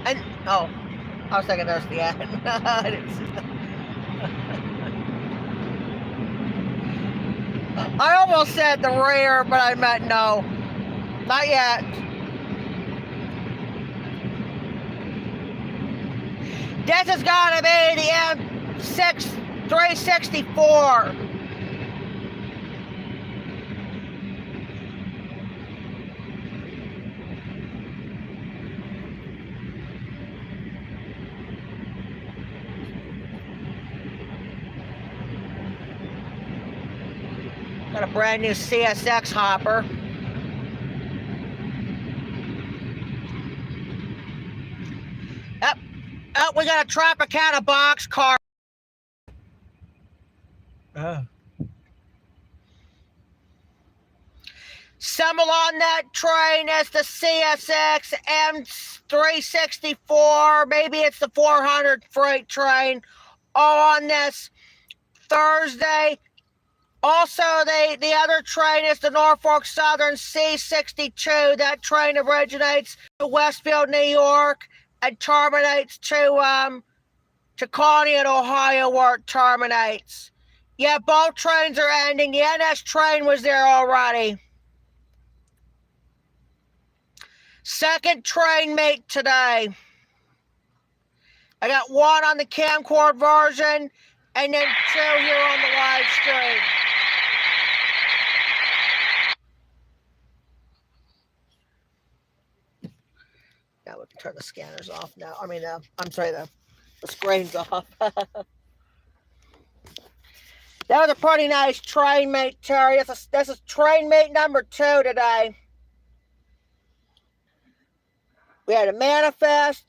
[SPEAKER 1] And oh, I was thinking there's the end. I didn't see that. I almost said the rear, but I meant no. Not yet. This is gonna be the M364. Got a brand new CSX hopper. Oh, we got a Tropicana boxcar. Oh. Assembled on that train is the CSX M364. Maybe it's the 400 freight train. All on this Thursday. Also, the other train is the Norfolk Southern C62. That train originates in Westfield, New York, and terminates to Conneaut, Ohio, where it terminates. Yeah, both trains are ending. The NS train was there already. Second train mate today. I got one on the camcorder version, and then 2 here on the live stream. Now we can turn the scanners off now. I mean, I'm sorry, the screen's off. That was a pretty nice train mate, Terry. This is train mate number 2 today. We had a manifest,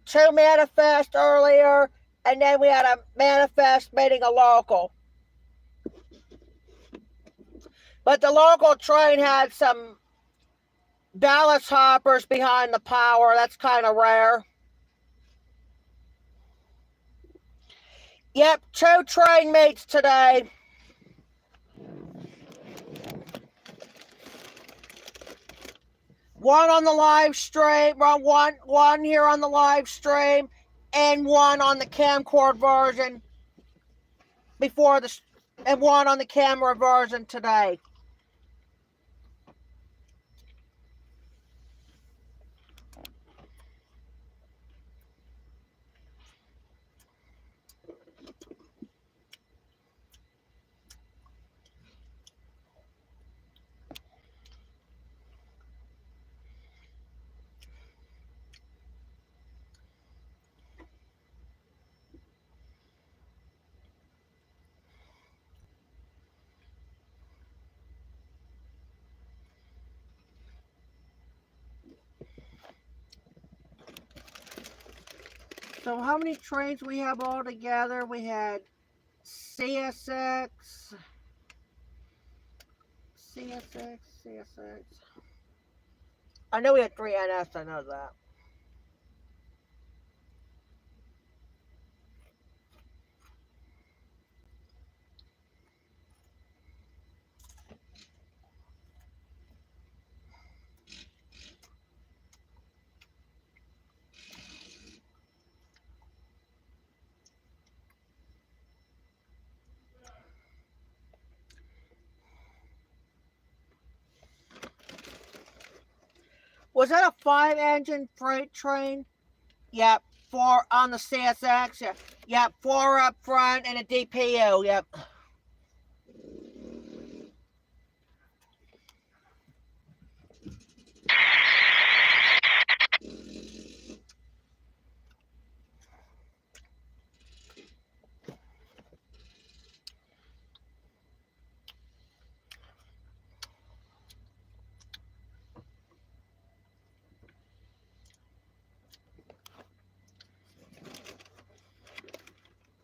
[SPEAKER 1] 2 manifest earlier, and then we had a manifest meeting a local. But the local train had some ballast hoppers behind the power. That's kind of rare. Yep, 2 train mates today. One on the live stream, one here on the live stream, and one on the camcorder version and one on the camera version today. So how many trains we have all together? We had CSX. I know we had 3 NS, I know that. Was that a 5-engine freight train? Yep, 4 on the CSX. Yep, 4 up front and a DPU. Yep.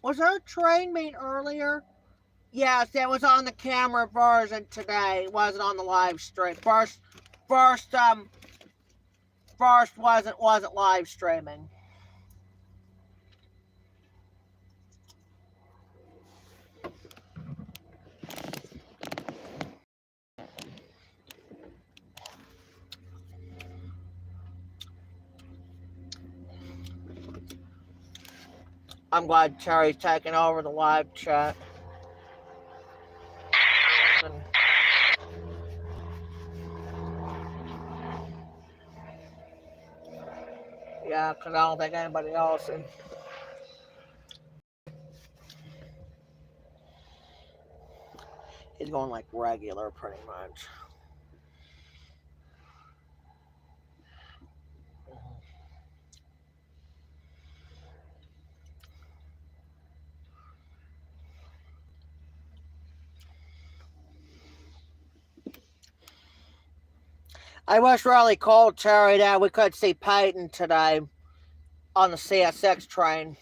[SPEAKER 1] Was there a train meet earlier? Yes, it was on the camera version today. It wasn't on the live stream. First wasn't live streaming. I'm glad Terry's taking over the live chat. And yeah, because I don't think anybody else is. He's going like regular, pretty much. I wish really called Terry that we could see Peyton today on the CSX train.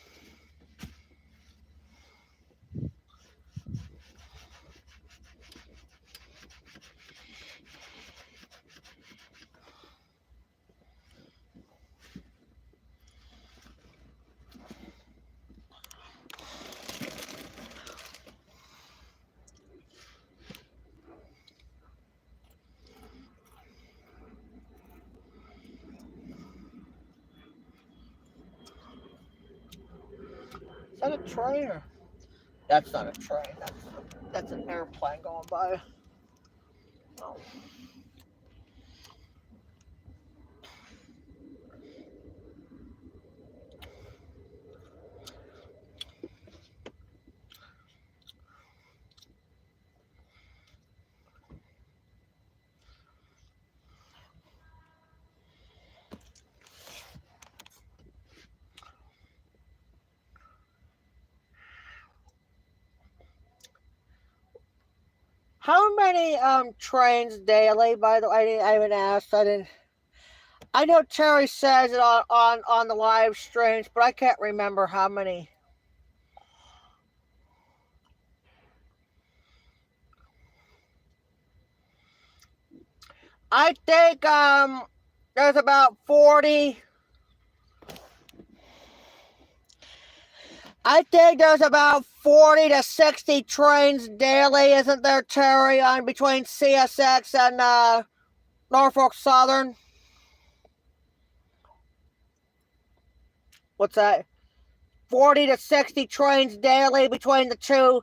[SPEAKER 1] Is that a train or? That's not a train. That's an airplane going by. Oh. How many trains daily? By the way, I haven't asked. I didn't. I know Terry says it on the live streams, but I can't remember how many. I think there's about 40. I think there's about 40 to 60 trains daily, isn't there, Terry, on between CSX and Norfolk Southern? What's that? 40 to 60 trains daily between the two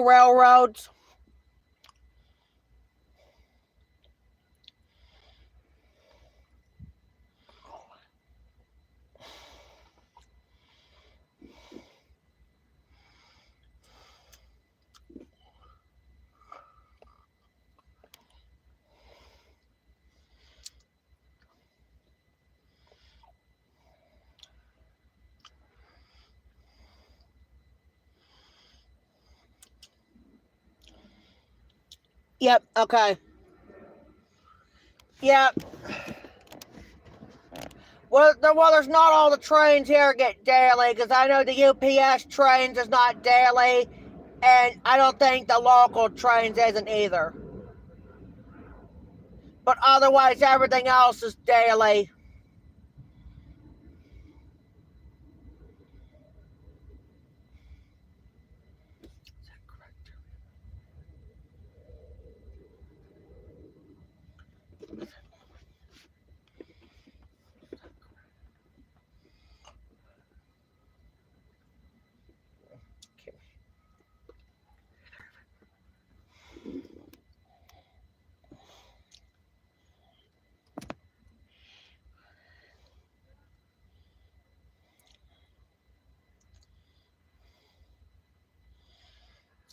[SPEAKER 1] railroads. Yep, okay. Yep. Well, there's not all the trains here get daily, because I know the UPS trains is not daily, and I don't think the local trains isn't either. But otherwise, everything else is daily.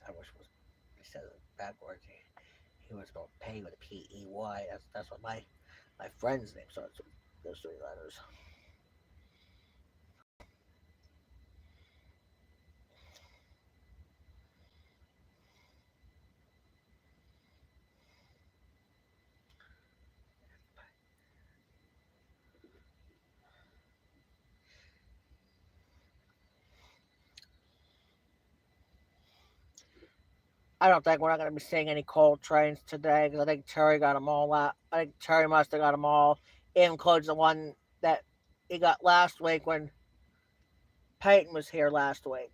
[SPEAKER 1] I wish it was, he said it backwards. He was going to pay with a P-E-Y. That's what my friend's name starts with, those three letters. I don't think we're not going to be seeing any coal trains today, because I think Terry got them all out. I think Terry must have got them all. It includes the one that he got last week when Peyton was here last week.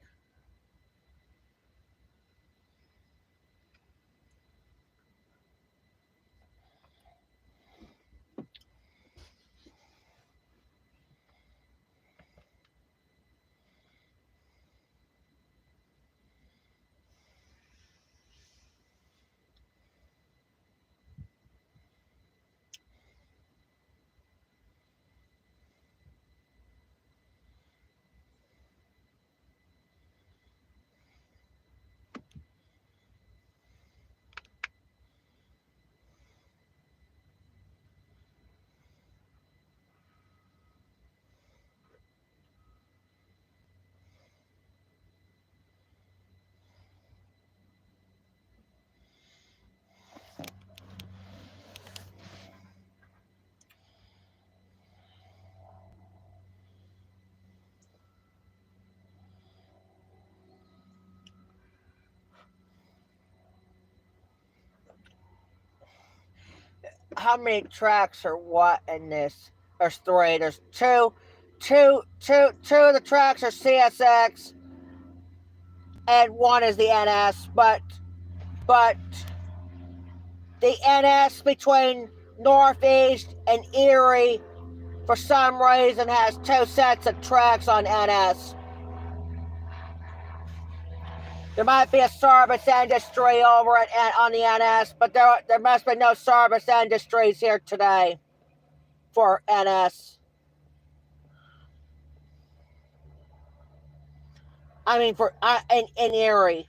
[SPEAKER 1] how many tracks are what in this? There's three. There's two of the tracks are CSX, and one is the NS. But the NS between Northeast and Erie, for some reason, has two sets of tracks on NS. There might be a service industry over on the NS, but there must be no service industries here today for NS. I mean, for in Erie.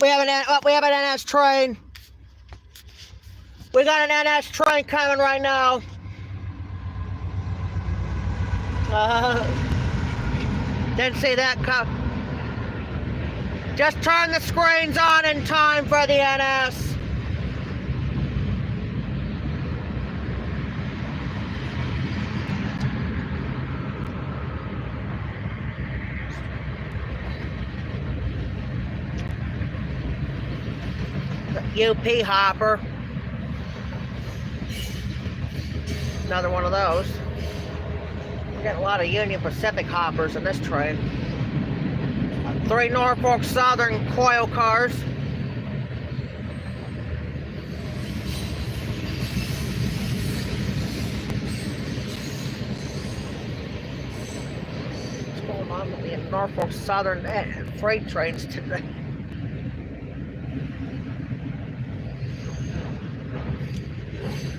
[SPEAKER 1] We have an NS train. We got an NS train coming right now. Didn't see that come. Just turn the screens on in time for the NS. UP hopper. Another one of those. We're getting a lot of Union Pacific hoppers in this train. 3 Norfolk Southern coil cars. What's going on with the Norfolk Southern freight trains today?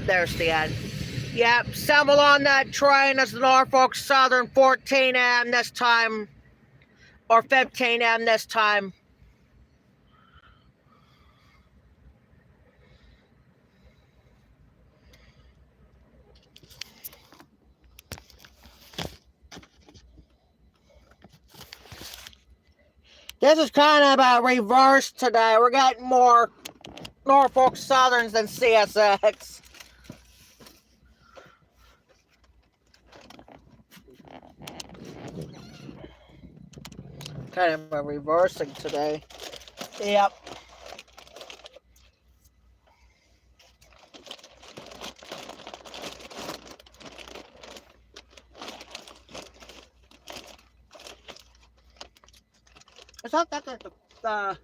[SPEAKER 1] There's the end. Yep, assembled on that train is the Norfolk Southern 14M this time, or 15M this time. This is kind of a reverse today. We're getting more Norfolk Southerns than CSX. Kind of a reversing today. Yep. It's not that the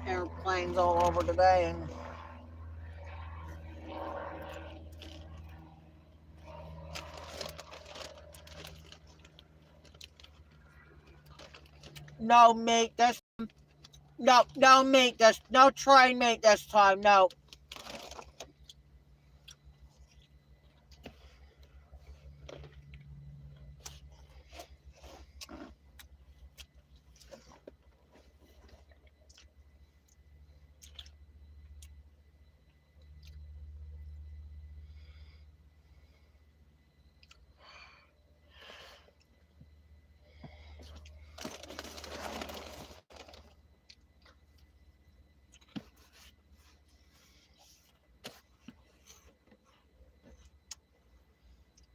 [SPEAKER 1] airplanes all over today, and no meat this. No meat this. No train meat this time. No.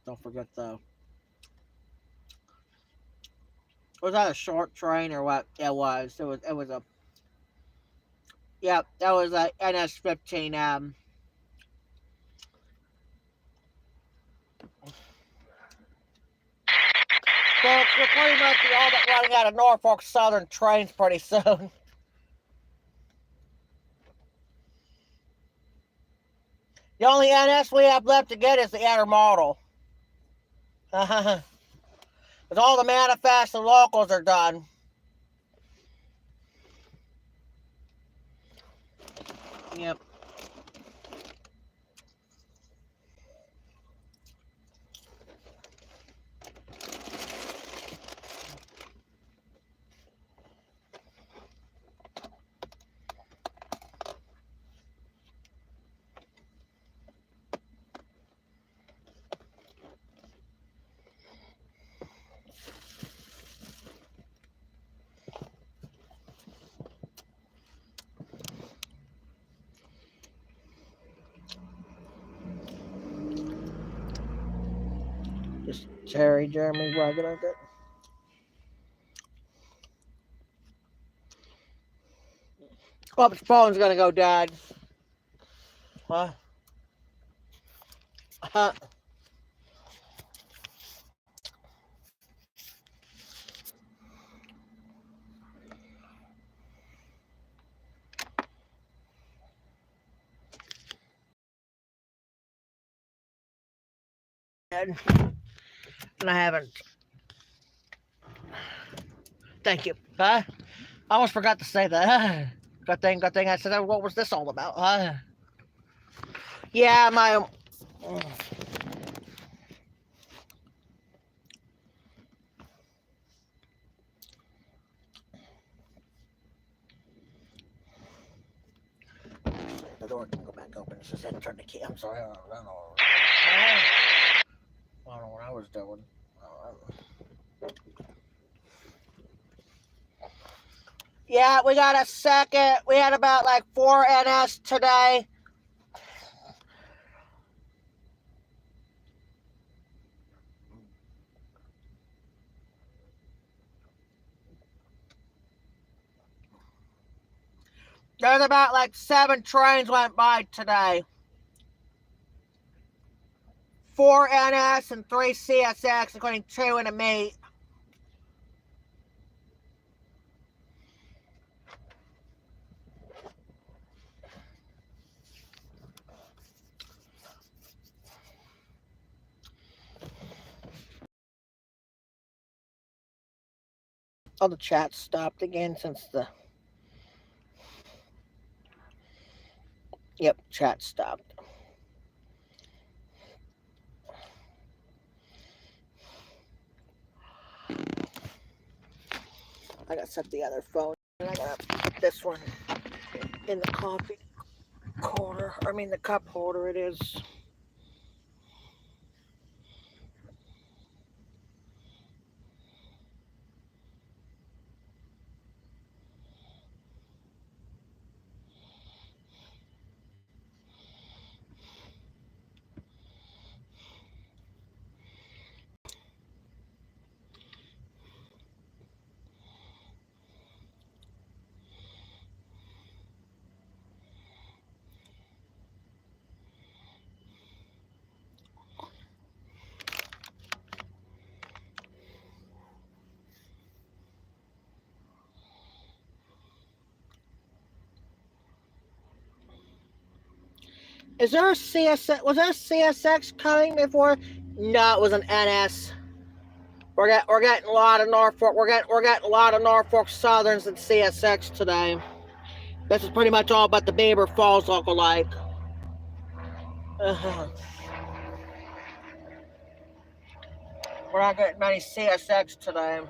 [SPEAKER 1] Don't forget the. Was that a short train or what? It was. It was a. Yep, that was a NS-15. Folks, we're pretty much be all but running out of Norfolk Southern trains pretty soon. The only NS we have left to get is the intermodal. Because all the manifests and locals are done. Yep. Just Jeremy rugging it. Oh, his phone's gonna go dead. Huh? Huh? And I haven't. Thank you. Huh? I almost forgot to say that. Good thing I said, what was this all about? Yeah, my. The door can go back open. It's just I turn the key. I'm sorry. I don't know. I don't know what I was doing. Yeah, we got a second. We had about like 4 NS today. There's about like 7 trains went by today. 4 NS and 3 CSX, including 2 in a meet. Oh, the chat stopped again since the Yep, chat stopped. I gotta set the other phone. And I gotta put this one in the coffee holder. I mean, the cup holder. It is. Is there a CSX? Was there a CSX coming before? No, it was an NS. We're getting a lot of Norfolk. We're getting a lot of Norfolk Southerns and CSX today. This is pretty much all but the Beaver Falls look-alike. We're not getting many CSX today.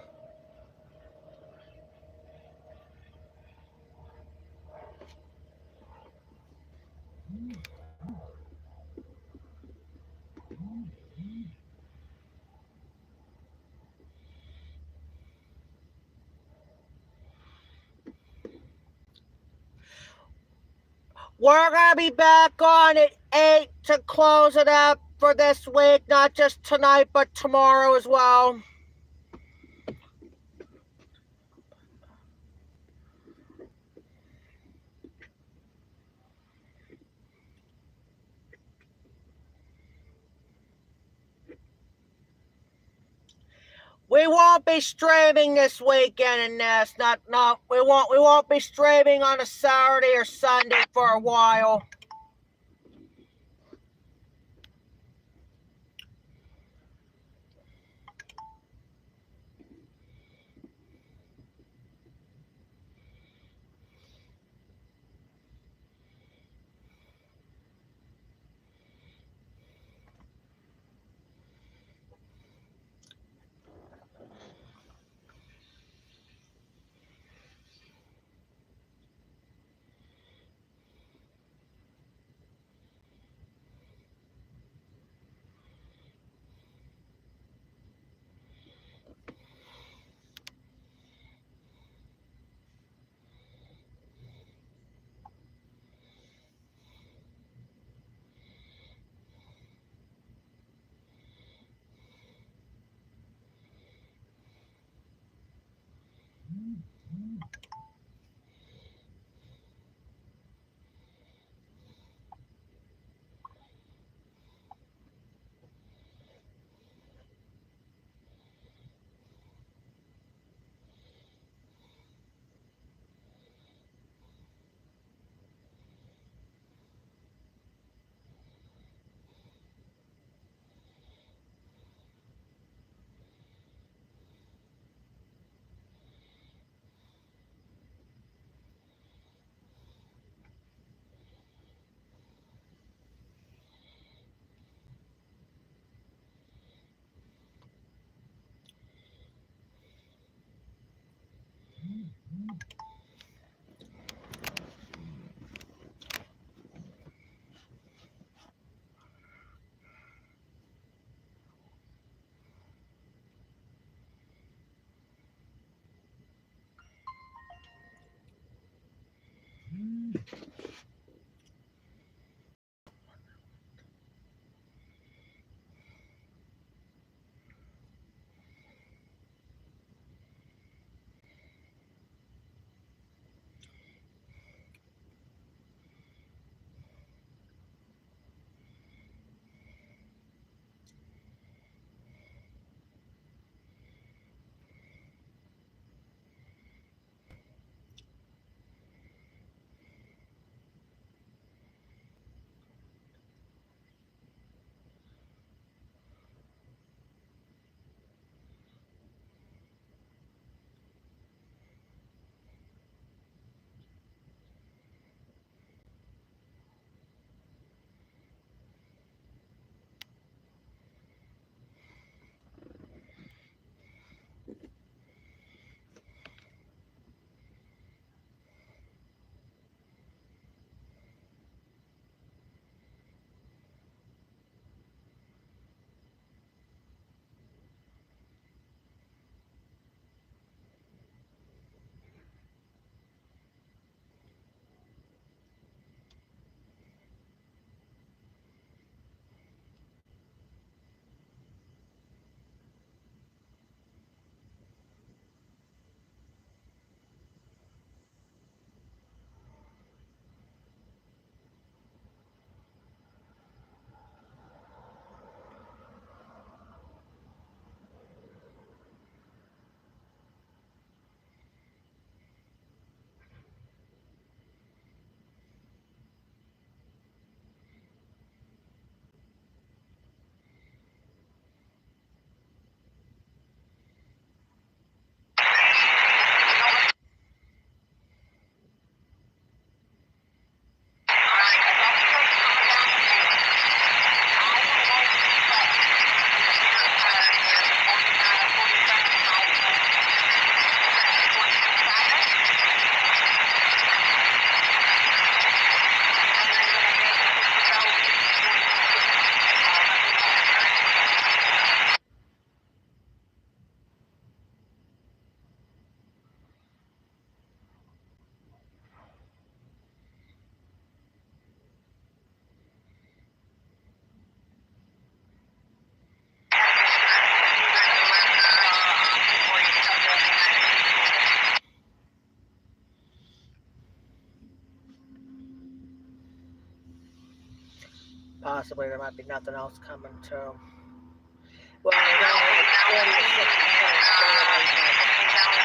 [SPEAKER 1] We're gonna be back on at 8 to close it up for this week. Not just tonight, but tomorrow as well. We won't be streaming this weekend in this. We won't be streaming on a Saturday or Sunday for a while. possibly there might be nothing else coming too. Well, there's only like 40 to 60 trains daily, but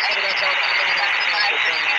[SPEAKER 1] maybe that's all the Chinese trains are doing.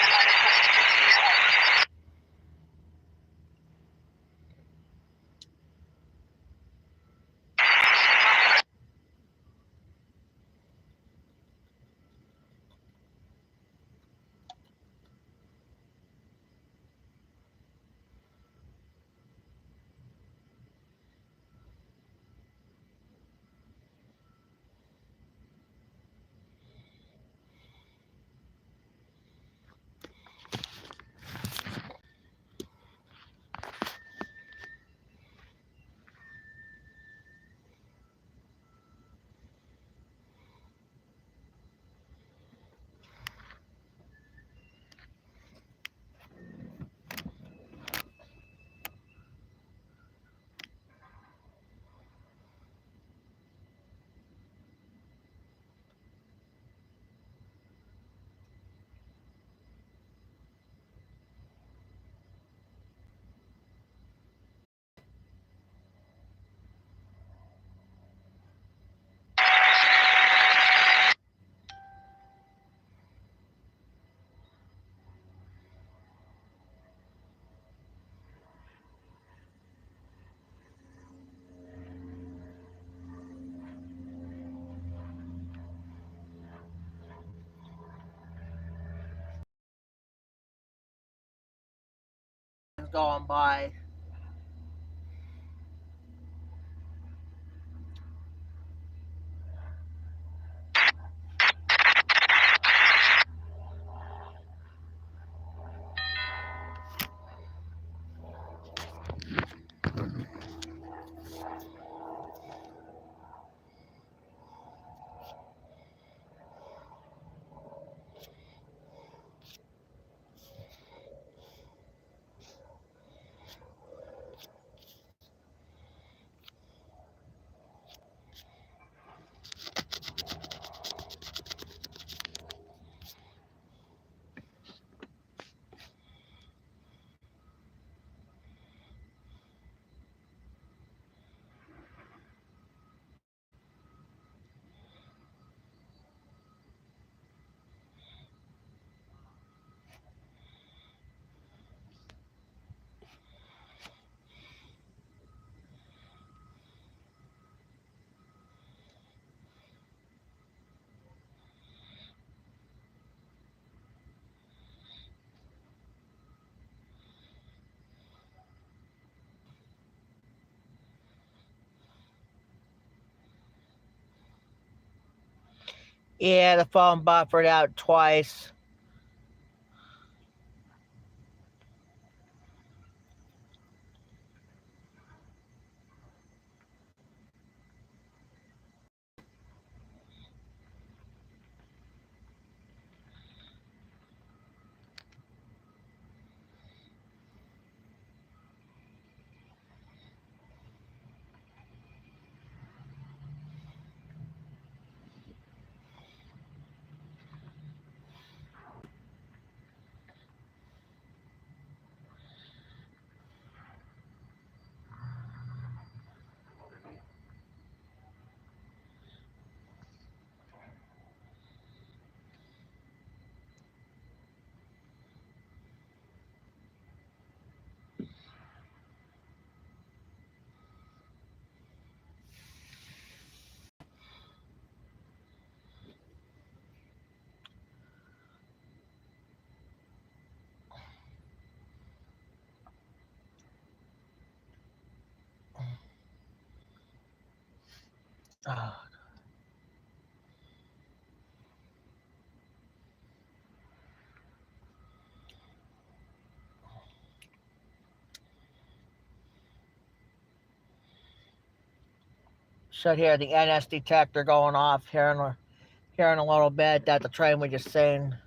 [SPEAKER 1] Going by. Yeah, the phone buffered out twice. Oh. Should hear the NS detector going off here in a little bit. That the train we just seen.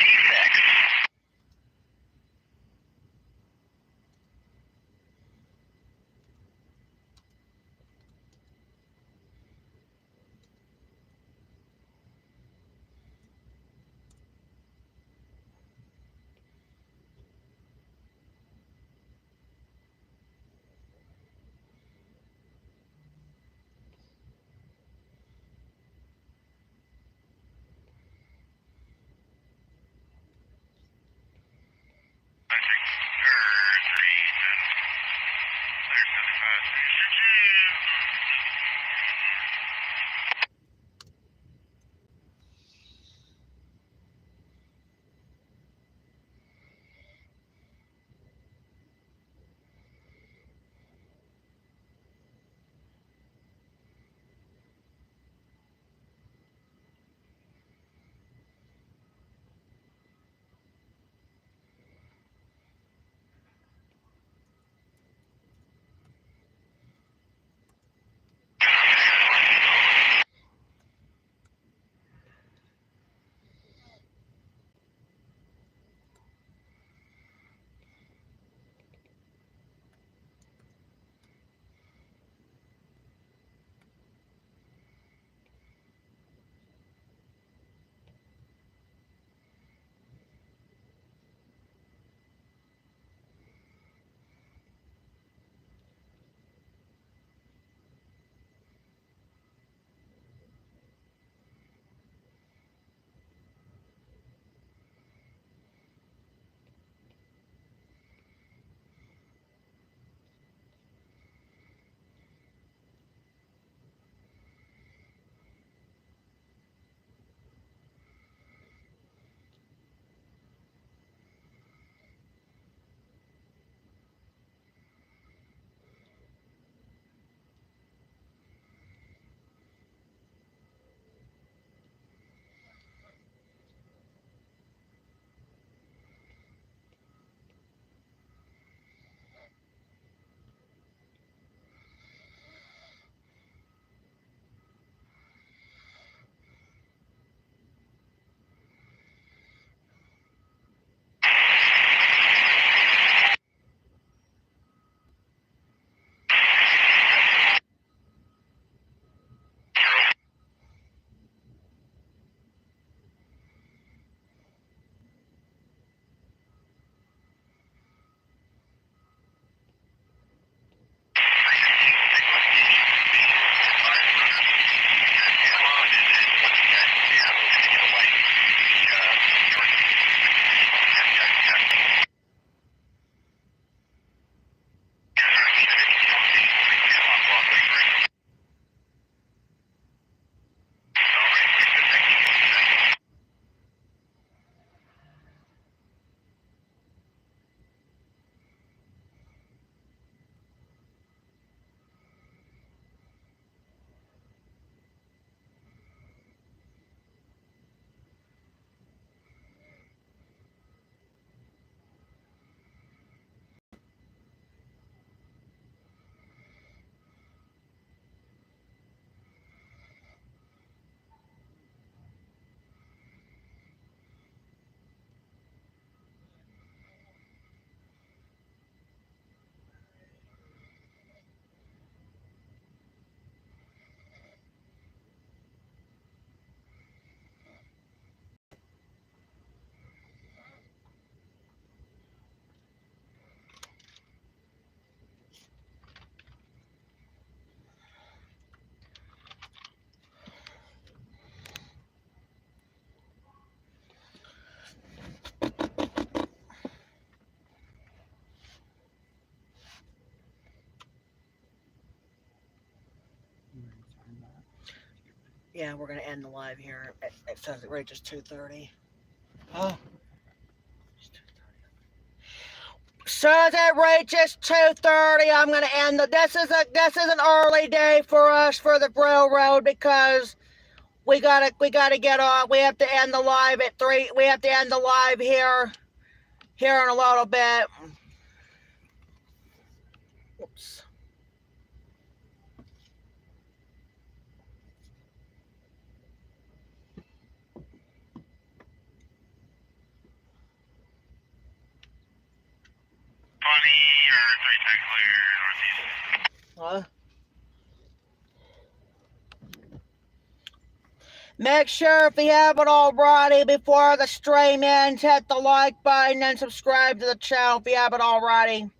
[SPEAKER 2] defects.
[SPEAKER 1] Yeah, we're gonna end the live here. It says it reaches 2:30. Oh. So as it reaches 2:30, I'm gonna end the. This is an early day for us for the railroad because we gotta get on. We have to end the live at 3. We have to end the live here in a little bit. Oops. Huh? Make sure if you haven't already, before the stream ends, hit the like button and subscribe to the channel if you haven't already.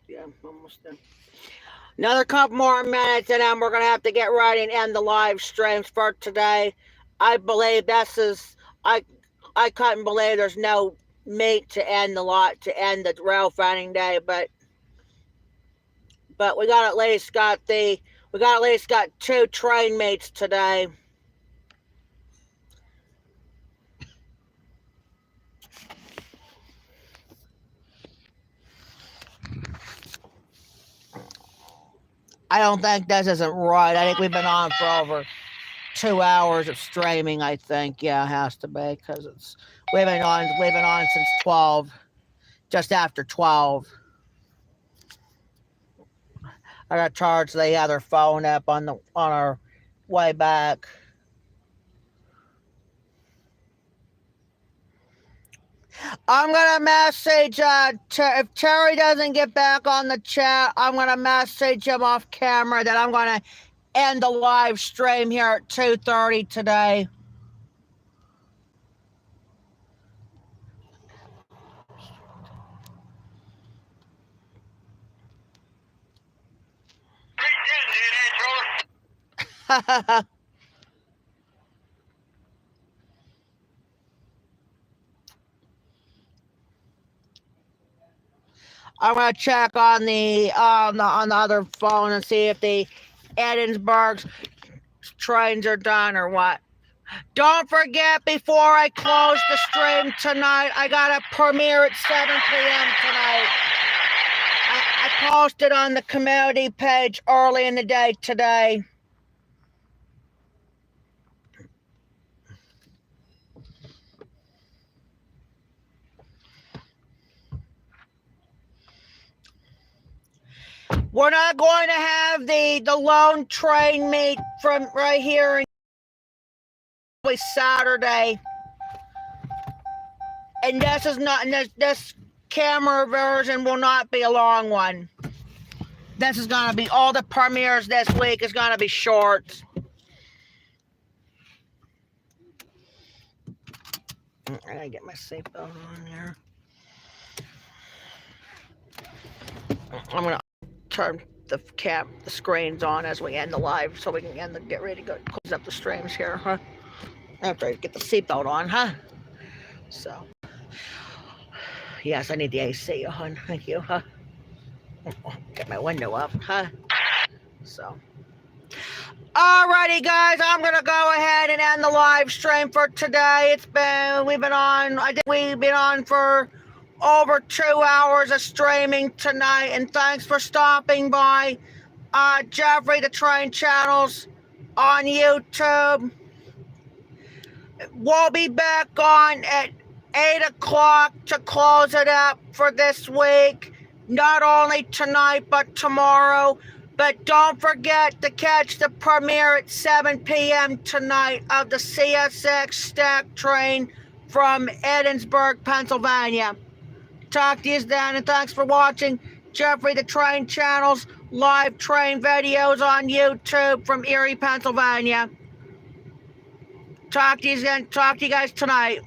[SPEAKER 1] Yeah, almost done. Another couple more minutes, and then we're going to have to get ready and end the live streams for today. I believe I couldn't believe there's no meat to end the rail fanning day, but we got at least got 2 train meets today. I don't think this isn't right. I think we've been on for over 2 hours of streaming. I think, yeah, it has to be, because we've been on since 12, just after 12. I got charged the other phone up on our way back. I'm gonna message if Terry doesn't get back on the chat, I'm gonna message him off camera that I'm gonna end the live stream here at 2:30 today. I'm gonna check on the other phone and see if the Edinburgh trains are done or what. Don't forget, before I close the stream tonight, I got a premiere at 7 p.m. tonight. I posted on the community page early in the day today. We're not going to have the lone train meet from right here until Saturday. And this is not, this camera version will not be a long one. This is going to be, all the premieres this week is going to be short. I gotta get my seatbelt on there. I'm gonna turn the screens on as we end the live, so we can get ready to close up the streams here, huh? After I get the seatbelt on, huh? So, yes, I need the AC on. Thank you, huh? Get my window up, huh? So. Alrighty, guys, I'm gonna go ahead and end the live stream for today. We've been on for over 2 hours of streaming tonight, and thanks for stopping by Jeffrey the Train Channels on YouTube. We'll be back on at 8 o'clock to close it up for this week, not only tonight but tomorrow. But don't forget to catch the premiere at 7 p.m. tonight of the CSX stack train from Edinburgh, Pennsylvania. Talk to you then, and thanks for watching Jeffrey the Train Channel's live train videos on YouTube from Erie, Pennsylvania. Talk to you guys tonight.